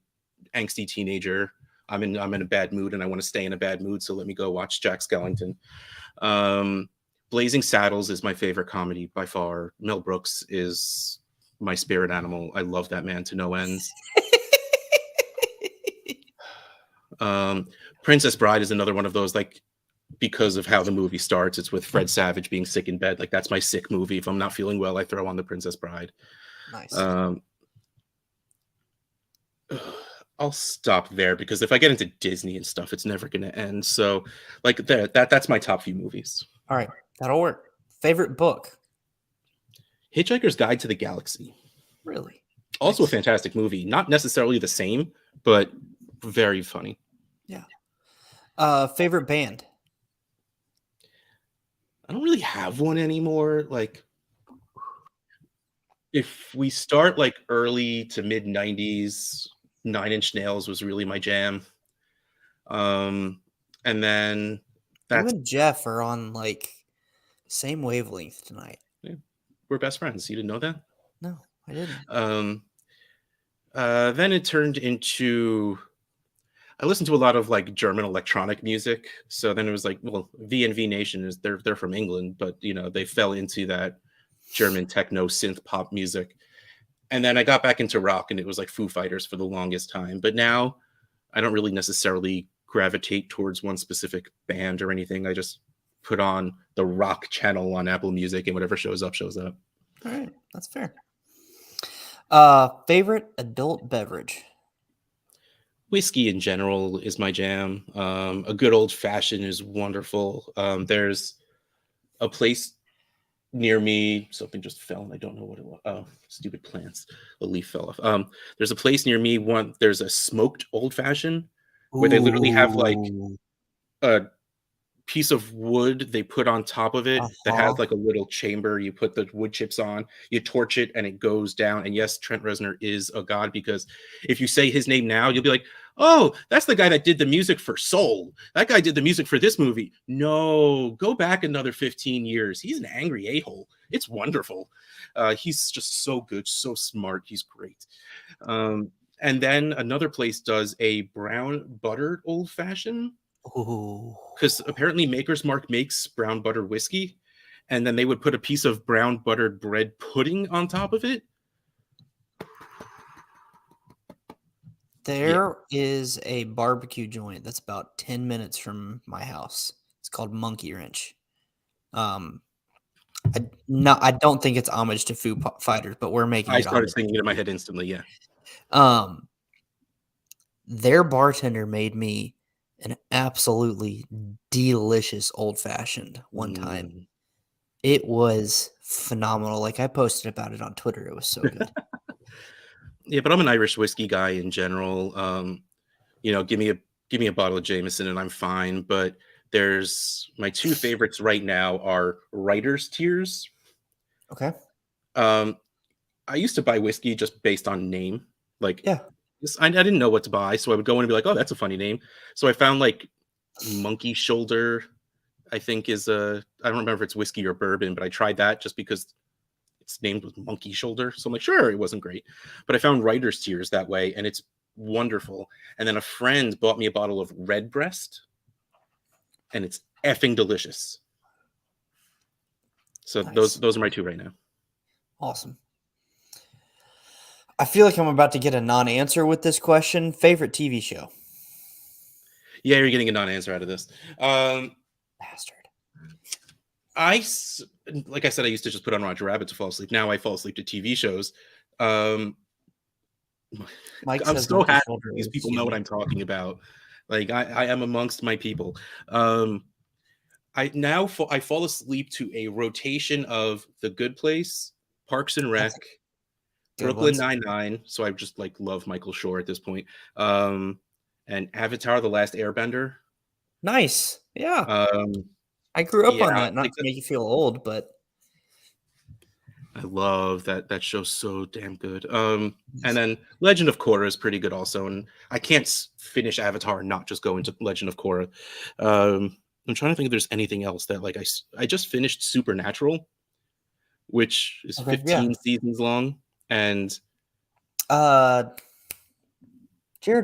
angsty teenager. I'm in a bad mood and I want to stay in a bad mood, so let me go watch Jack Skellington. Blazing Saddles is my favorite comedy by far. Mel Brooks is my spirit animal. I love that man to no ends. Princess Bride is another one of those, like, because of how the movie starts. It's with Fred Savage being sick in bed. Like, that's my sick movie. If I'm not feeling well, I throw on The Princess Bride. Nice. I'll stop there because if I get into Disney and stuff, it's never going to end. So, like, that's my top few movies. All right, that'll work. Favorite book? Hitchhiker's Guide to the Galaxy. Really? Also nice. A fantastic movie. Not necessarily the same, but very funny. Yeah. Favorite band? I don't really have one anymore. Like, if we start like early to mid 90s, 9 Inch Nails was really my jam. And then you and Jeff are on like same wavelength tonight. Yeah. We're best friends. You didn't know that? No, I didn't. Then it turned into, I listened to a lot of like German electronic music. So then it was like, well, V&V Nation is they're from England, but they fell into that German techno synth pop music. And then I got back into rock, and it was like Foo Fighters for the longest time. But now I don't really necessarily gravitate towards one specific band or anything. I just put on the rock channel on Apple Music, and whatever shows up, shows up. All right, that's fair. Favorite adult beverage? Whiskey in general is my jam. A good old fashioned is wonderful. There's a place near me, something just fell and I don't know what it was. Oh, stupid plants. A leaf fell off. There's a place near me, there's a smoked old fashioned where they literally have like a piece of wood they put on top of it that has like a little chamber. You put the wood chips on, you torch it, and it goes down. And yes, Trent Reznor is a god, because if you say his name now, you'll be like, oh, that's the guy that did the music for Soul. That guy did the music for this movie. No, go back another 15 years. He's an angry a-hole. It's wonderful. He's just so good, so smart. He's great. And then another place does a brown buttered old fashioned. Because apparently Maker's Mark makes brown butter whiskey, and then they would put a piece of brown buttered bread pudding on top of it. There is a barbecue joint that's about 10 minutes from my house. It's called Monkey Wrench. I don't think it's homage to Foo Fighters, but we're making. I started singing it in my head instantly. Yeah. Their bartender made me an absolutely delicious old fashioned one time. It was phenomenal. Like, I posted about it on Twitter. It was so good. Yeah, but I'm an Irish whiskey guy in general. Give me a bottle of Jameson and I'm fine. But there's my two favorites right now are Writer's Tears. Okay. I used to buy whiskey just based on name. Like, yeah. I didn't know what to buy, so I would go in and be like, oh, that's a funny name. So I found like Monkey Shoulder, I think I don't remember if it's whiskey or bourbon, but I tried that just because it's named with Monkey Shoulder. So I'm like, sure, it wasn't great. But I found Writer's Tears that way, and it's wonderful. And then a friend bought me a bottle of Redbreast, and it's effing delicious. So nice. Those are my two right now. Awesome. I feel like I'm about to get a non-answer with this question. Favorite TV show? Yeah, you're getting a non-answer out of this. Bastard. Like I said, I used to just put on Roger Rabbit to fall asleep. Now I fall asleep to TV shows. I'm so happy these people know what I'm talking about. Like, I am amongst my people. I fall asleep to a rotation of The Good Place, Parks and Rec, Brooklyn Nine-Nine. So I just like love Michael Schur at this point. and Avatar: The Last Airbender. Nice. Yeah. Um, I grew up on yeah, that, not like to make you feel old, but I love that. That show's so damn good. And then Legend of Korra is pretty good also. And I can't finish Avatar and not just go into Legend of Korra. I'm trying to think if there's anything else that like I just finished Supernatural, which is 15 seasons long, and Jared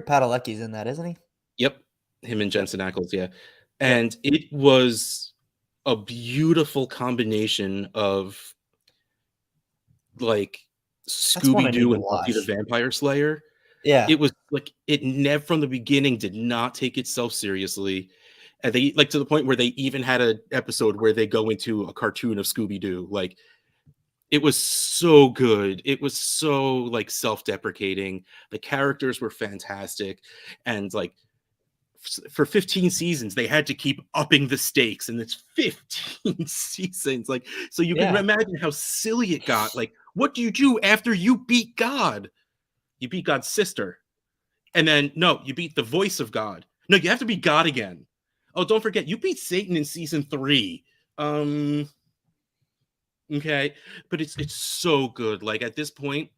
Padalecki's in that, isn't he? yep, him and Jensen Ackles, yeah. And it was a beautiful combination of like Scooby-Doo and Buffy the Vampire Slayer. Yeah. It was like it never from the beginning did not take itself seriously. And they like to the point where they even had an episode where they go into a cartoon of Scooby-Doo. Like it was so good. It was so like self-deprecating. The characters were fantastic. And like for 15 seasons, they had to keep upping the stakes, and it's 15 seasons. Like, so you can imagine how silly it got. Like, what do you do after you beat God? You beat God's sister. And then, no, you beat the voice of God. No, you have to beat God again. Oh, don't forget, you beat Satan in season 3. Okay. But it's so good. Like, at this point,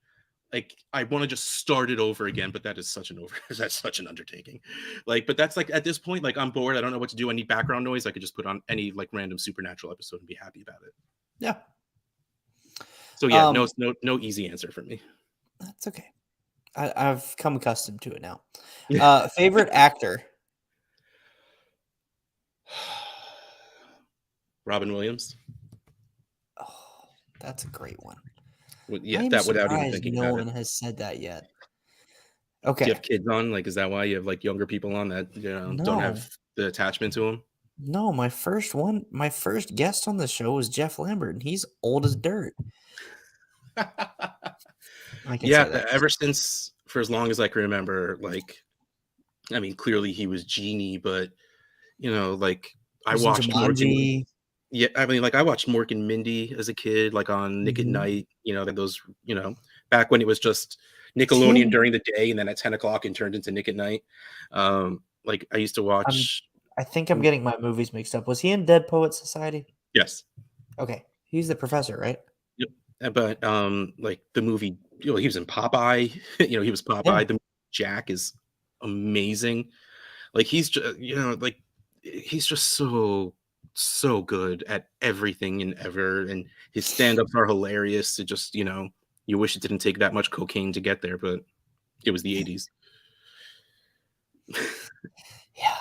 like, I want to just start it over again, but that's such an undertaking. Like, but that's like, at this point, like, I'm bored. I don't know what to do. I need background noise. I could just put on any, like, random Supernatural episode and be happy about it. Yeah. So, yeah, no easy answer for me. That's okay. I've come accustomed to it now. Favorite actor? Robin Williams. Oh, that's a great one. Well, yeah, that without even thinking no about one it. has said that yet. Okay. Do you have kids on? Like, is that why you have like younger people on that don't have the attachment to them? No, my first guest on the show was Jeff Lambert, and he's old as dirt. Yeah, ever since, for as long as I can remember, like, I mean, clearly he was Genie, but like I watched Mork. Yeah, I mean, like I watched Mork and Mindy as a kid, like on Nick at Night. Those, back when it was just Nickelodeon during the day, and then at 10 o'clock it turned into Nick at Night. Like I used to watch. I think I'm getting my movies mixed up. Was he in Dead Poets Society? Yes. Okay, he's the professor, right? Yep. But like the movie, he was in Popeye. He was Popeye. Yeah. The movie Jack is amazing. Like he's just, like he's just so good at everything and ever, and his stand-ups are hilarious. It just, you wish it didn't take that much cocaine to get there, but it was the 80s. Yeah.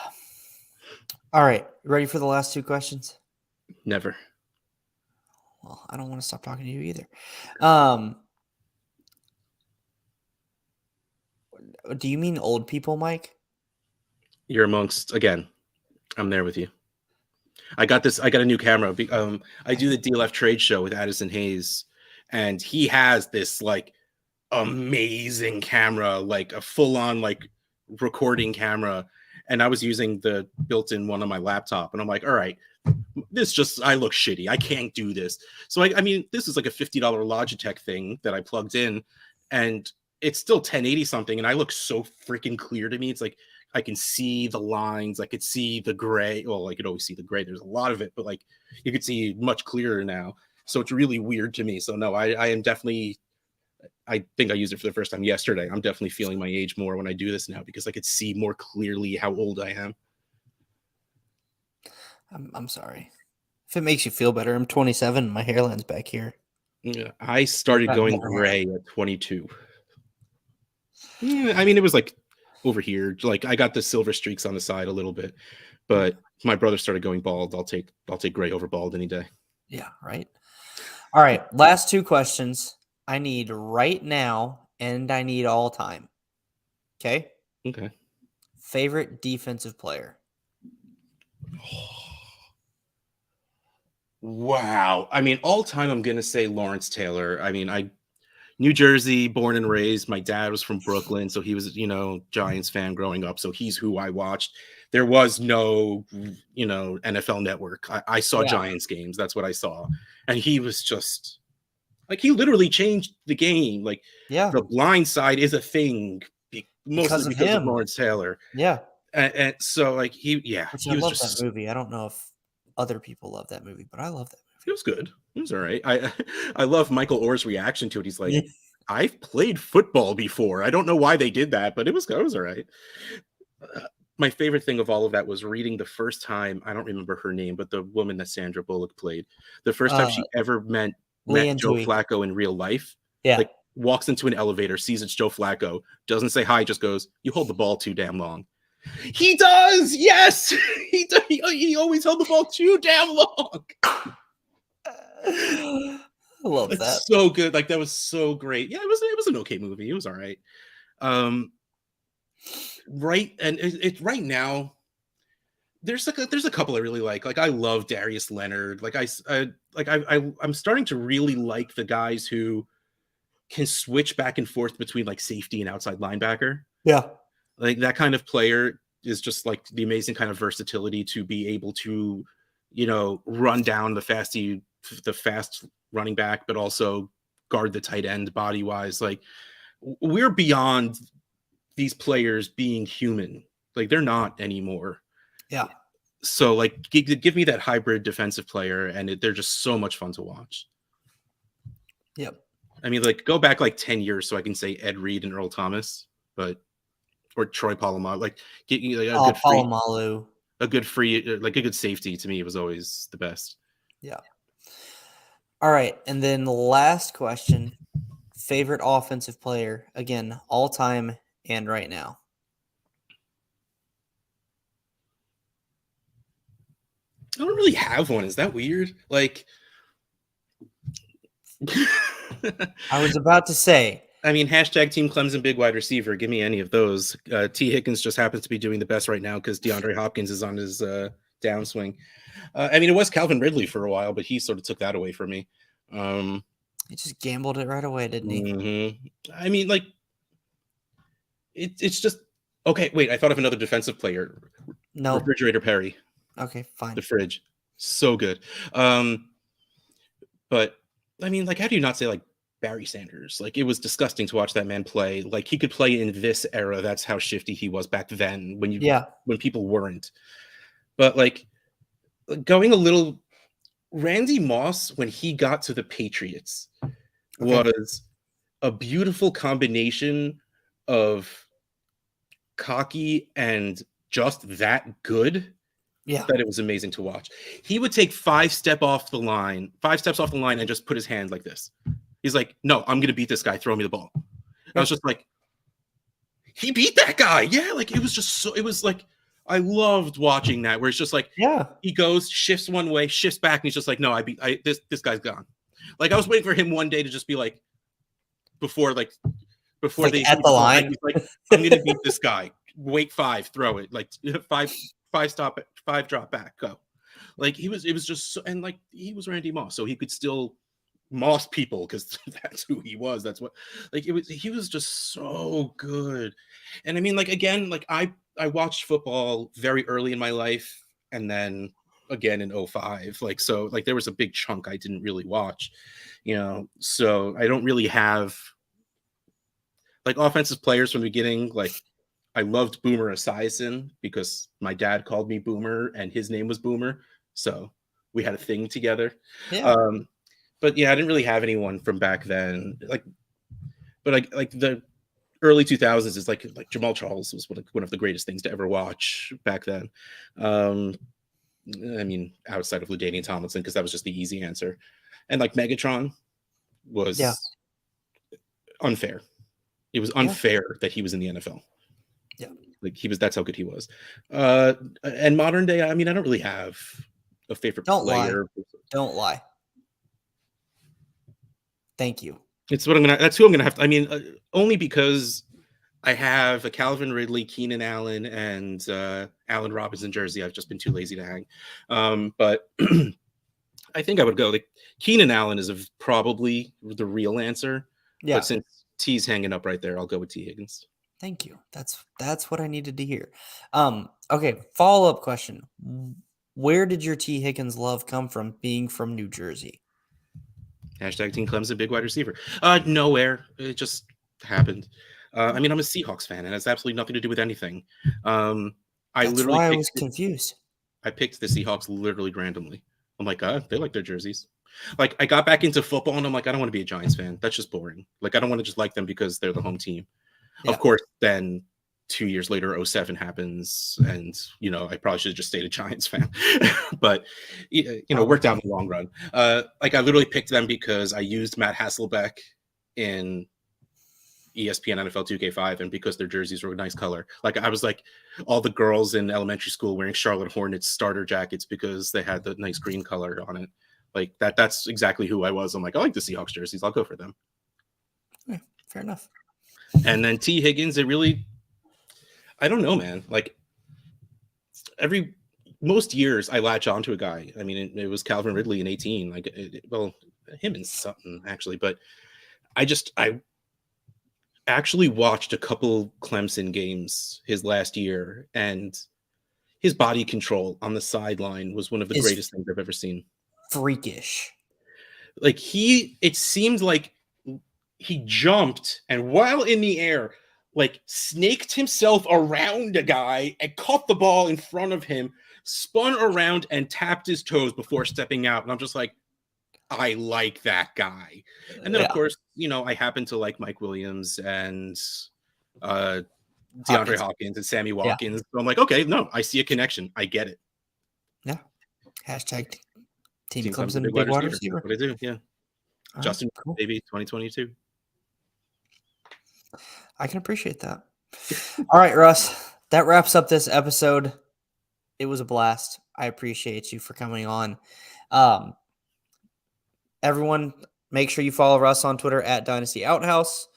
All right, ready for the last two questions? Never. Well, I don't want to stop talking to you either. Do you mean old people, Mike? You're amongst, again, I'm there with you. I got a new camera. I do the DLF trade show with Addison Hayes, and he has this like amazing camera, like a full-on like recording camera. And I was using the built-in one on my laptop, and I'm like, all right, I look shitty. I can't do this. So I mean, this is like a $50 Logitech thing that I plugged in, and it's still 1080 something, and I look so freaking clear to me. It's like I can see the lines. I could see the gray. Well, I could always see the gray. There's a lot of it, but like you could see much clearer now. So it's really weird to me. So no, I am definitely, I think I used it for the first time yesterday. I'm definitely feeling my age more when I do this now because I could see more clearly how old I am. I'm sorry. If it makes you feel better, I'm 27. My hairline's back here. Yeah, I started going gray at 22. Yeah, I mean, it was like over here. Like I got the silver streaks on the side a little bit, but my brother started going bald. I'll take gray over bald any day. Yeah, right. All right, last two questions. I need right now, and I need all time. Okay? Okay. Favorite defensive player? Wow. I mean, all time, I'm going to say Lawrence Taylor. I mean, New Jersey, born and raised. My dad was from Brooklyn, so he was, Giants fan growing up. So he's who I watched. There was no, NFL Network. I saw Giants games. That's what I saw. And he was just, like, he literally changed the game. Like, the blind side is a thing mostly because of Lawrence Taylor. Yeah. And so like he was love just that movie. I don't know if other people love that movie, but I love that movie. It was good. It was all right. I love Michael Orr's reaction to it. He's like, I've played football before. I don't know why they did that, but it was all right. My favorite thing of all of that was reading the first time, I don't remember her name, but the woman that Sandra Bullock played, the first time she ever met Joe Flacco in real life. Yeah. Like walks into an elevator, sees it's Joe Flacco, doesn't say hi, just goes, you hold the ball too damn long. He does. Yes. He does. He always held the ball too damn long. I love that. So good. Like that was so great. Yeah, it was an okay movie. It was all right. Right, and it's right now. There's a couple I really like. Like I love Darius Leonard. I'm starting to really like the guys who can switch back and forth between like safety and outside linebacker. Yeah. Like that kind of player is just like the amazing kind of versatility to be able to, run down the fast running back, but also guard the tight end body wise. Like we're beyond these players being human. Like they're not anymore. Yeah. So like give me that hybrid defensive player and they're just so much fun to watch. Yep. I mean, like go back like 10 years so I can say Ed Reed and Earl Thomas, or Troy Polamalu, like get like a good safety to me was always the best. Yeah. All right. And then the last question, favorite offensive player, again, all time and right now. I don't really have one. Is that weird? Like, I was about to say, I mean, hashtag Team Clemson big wide receiver. Give me any of those. T. Higgins just happens to be doing the best right now because DeAndre Hopkins is on his downswing. I mean, it was Calvin Ridley for a while, but he sort of took that away from me. He just gambled it right away, didn't he? Mm-hmm. I mean, like, it's just okay. Wait, I thought of another defensive player. No, Refrigerator Perry. Okay, fine. The fridge, so good. But I mean, like, how do you not say like Barry Sanders? Like, it was disgusting to watch that man play. Like, he could play in this era. That's how shifty he was back then when people weren't. But like going a little, Randy Moss, when he got to the Patriots, was a beautiful combination of cocky and just that good. Yeah, that it was amazing to watch. He would take 5 steps off the line and just put his hand like this. He's like, no, I'm going to beat this guy. Throw me the ball. And I was just like, he beat that guy. Yeah. Like, it was like, I loved watching that where it's just like, he goes, shifts one way, shifts back. And he's just like, no, this guy's gone. Like, I was waiting for him one day to just be like, before they at the line, he's like, I'm going to beat this guy. Wait 5, throw it. Like 5 stop it, 5 drop back, go. Like it was just so, and like he was Randy Moss, so he could still moss people because that's who he was. That's what he was just so good. And I mean, like again, like I watched football very early in my life and then again in 2005. Like so like there was a big chunk I didn't really watch, so I don't really have like offensive players from the beginning. Like I loved Boomer Esiason because my dad called me Boomer and his name was Boomer. So we had a thing together. Yeah. But yeah, I didn't really have anyone from back then. Like the early 2000s is like Jamal Charles was one of the greatest things to ever watch back then. I mean, outside of LaDainian Tomlinson, because that was just the easy answer. And like Megatron was unfair. It was unfair that he was in the NFL. Yeah. Like that's how good he was. And modern day, I mean, I don't really have a favorite player. Don't lie. Thank you. That's who I'm gonna have to, I mean, only because I have a Calvin Ridley, Keenan Allen, and Allen Robinson jersey. I've just been too lazy to hang. But I think I would go like Keenan Allen is probably the real answer. Yeah. But since T's hanging up right there, I'll go with T. Higgins. Thank you. That's what I needed to hear. Okay, follow-up question. Where did your T. Higgins love come from being from New Jersey? Hashtag Team Clemson big wide receiver. Nowhere. It just happened. I mean, I'm a Seahawks fan, and it has absolutely nothing to do with anything. I That's literally why I was confused. I picked the Seahawks literally randomly. I'm like, they like their jerseys. Like, I got back into football, and I'm like, I don't want to be a Giants fan. That's just boring. Like, I don't want to just like them because they're the home team. Yeah. Of course, then 2 years later, 2007 happens, and I probably should have just stayed a Giants fan. But worked out in the long run. Like, I literally picked them because I used Matt Hasselbeck in ESPN NFL 2K5, and because their jerseys were a nice color. Like, I was like all the girls in elementary school wearing Charlotte Hornets starter jackets because they had the nice green color on it. Like, that's exactly who I was. I'm like, I like the Seahawks jerseys. I'll go for them. Yeah, fair enough. And then T. Higgins, I don't know, man. Like, most years I latch onto a guy. I mean, it was Calvin Ridley in 18. Like, him and Sutton actually, but I actually watched a couple Clemson games his last year, and his body control on the sideline was one of the greatest things I've ever seen. Freakish. Like, it seemed like he jumped, and while in the air, like, snaked himself around a guy and caught the ball in front of him, spun around and tapped his toes before stepping out. And I'm just like, I like that guy. And then, of course, I happen to like Mike Williams and DeAndre Hopkins and Sammy Watkins. Yeah. So I'm like, okay, no, I see a connection. I get it. Yeah. Hashtag Team Clemson big wide receiver. What I do, yeah. All Justin, right, cool. Maybe 2022. I can appreciate that. All right, Russ, that wraps up this episode. It was a blast. I appreciate you for coming on. Everyone, make sure you follow Russ on Twitter at Dynasty Outhouse.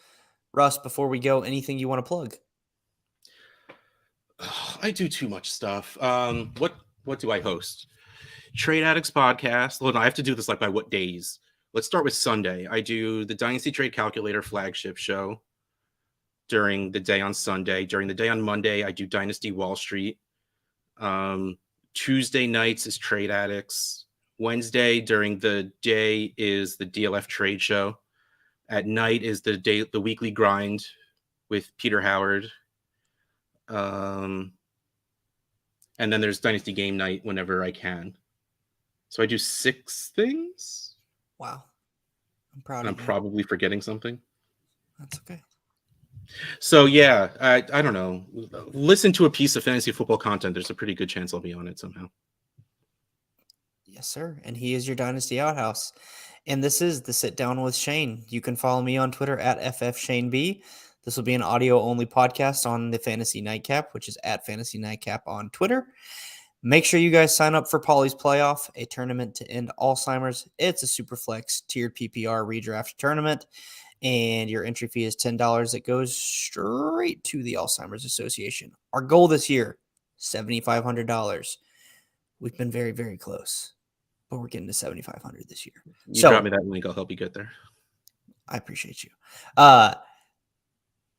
Russ, before we go, anything you want to plug? I do too much stuff. What do I host? Trade Addicts Podcast. Well, no, I have to do this like by what days. Let's start with Sunday. I do the Dynasty Trade Calculator flagship show during the day on Sunday. During the day on Monday, I do Dynasty Wall Street. Tuesday nights is Trade Addicts. Wednesday during the day is the DLF trade show. At night is the weekly grind with Peter Howard. And then there's Dynasty Game Night whenever I can. So I do 6 things. Wow. I'm proud of you. I'm probably forgetting something. That's okay. So yeah, I don't know. Listen to a piece of fantasy football content. There's a pretty good chance I'll be on it somehow. Yes, sir. And he is your Dynasty Outhouse. And this is the Sit Down with Shane. You can follow me on Twitter at FFShaneB. This will be an audio-only podcast on the Fantasy Nightcap, which is at Fantasy Nightcap on Twitter. Make sure you guys sign up for Polly's Playoff, a tournament to end Alzheimer's. It's a super flex tiered PPR redraft tournament, and your entry fee is $10. It goes straight to the Alzheimer's Association. Our goal this year, $7,500. We've been very, very close. But we're getting to 7,500 this year. You drop me that link. I'll help you get there. I appreciate you.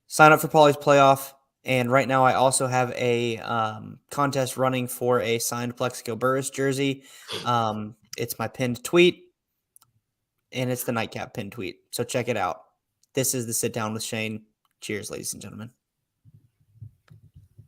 Sign up for Polly's Playoff. And right now I also have a contest running for a signed Plexico Burris jersey. It's my pinned tweet. And it's the Nightcap pinned tweet. So check it out. This is the Sit Down with Shane. Cheers, ladies and gentlemen.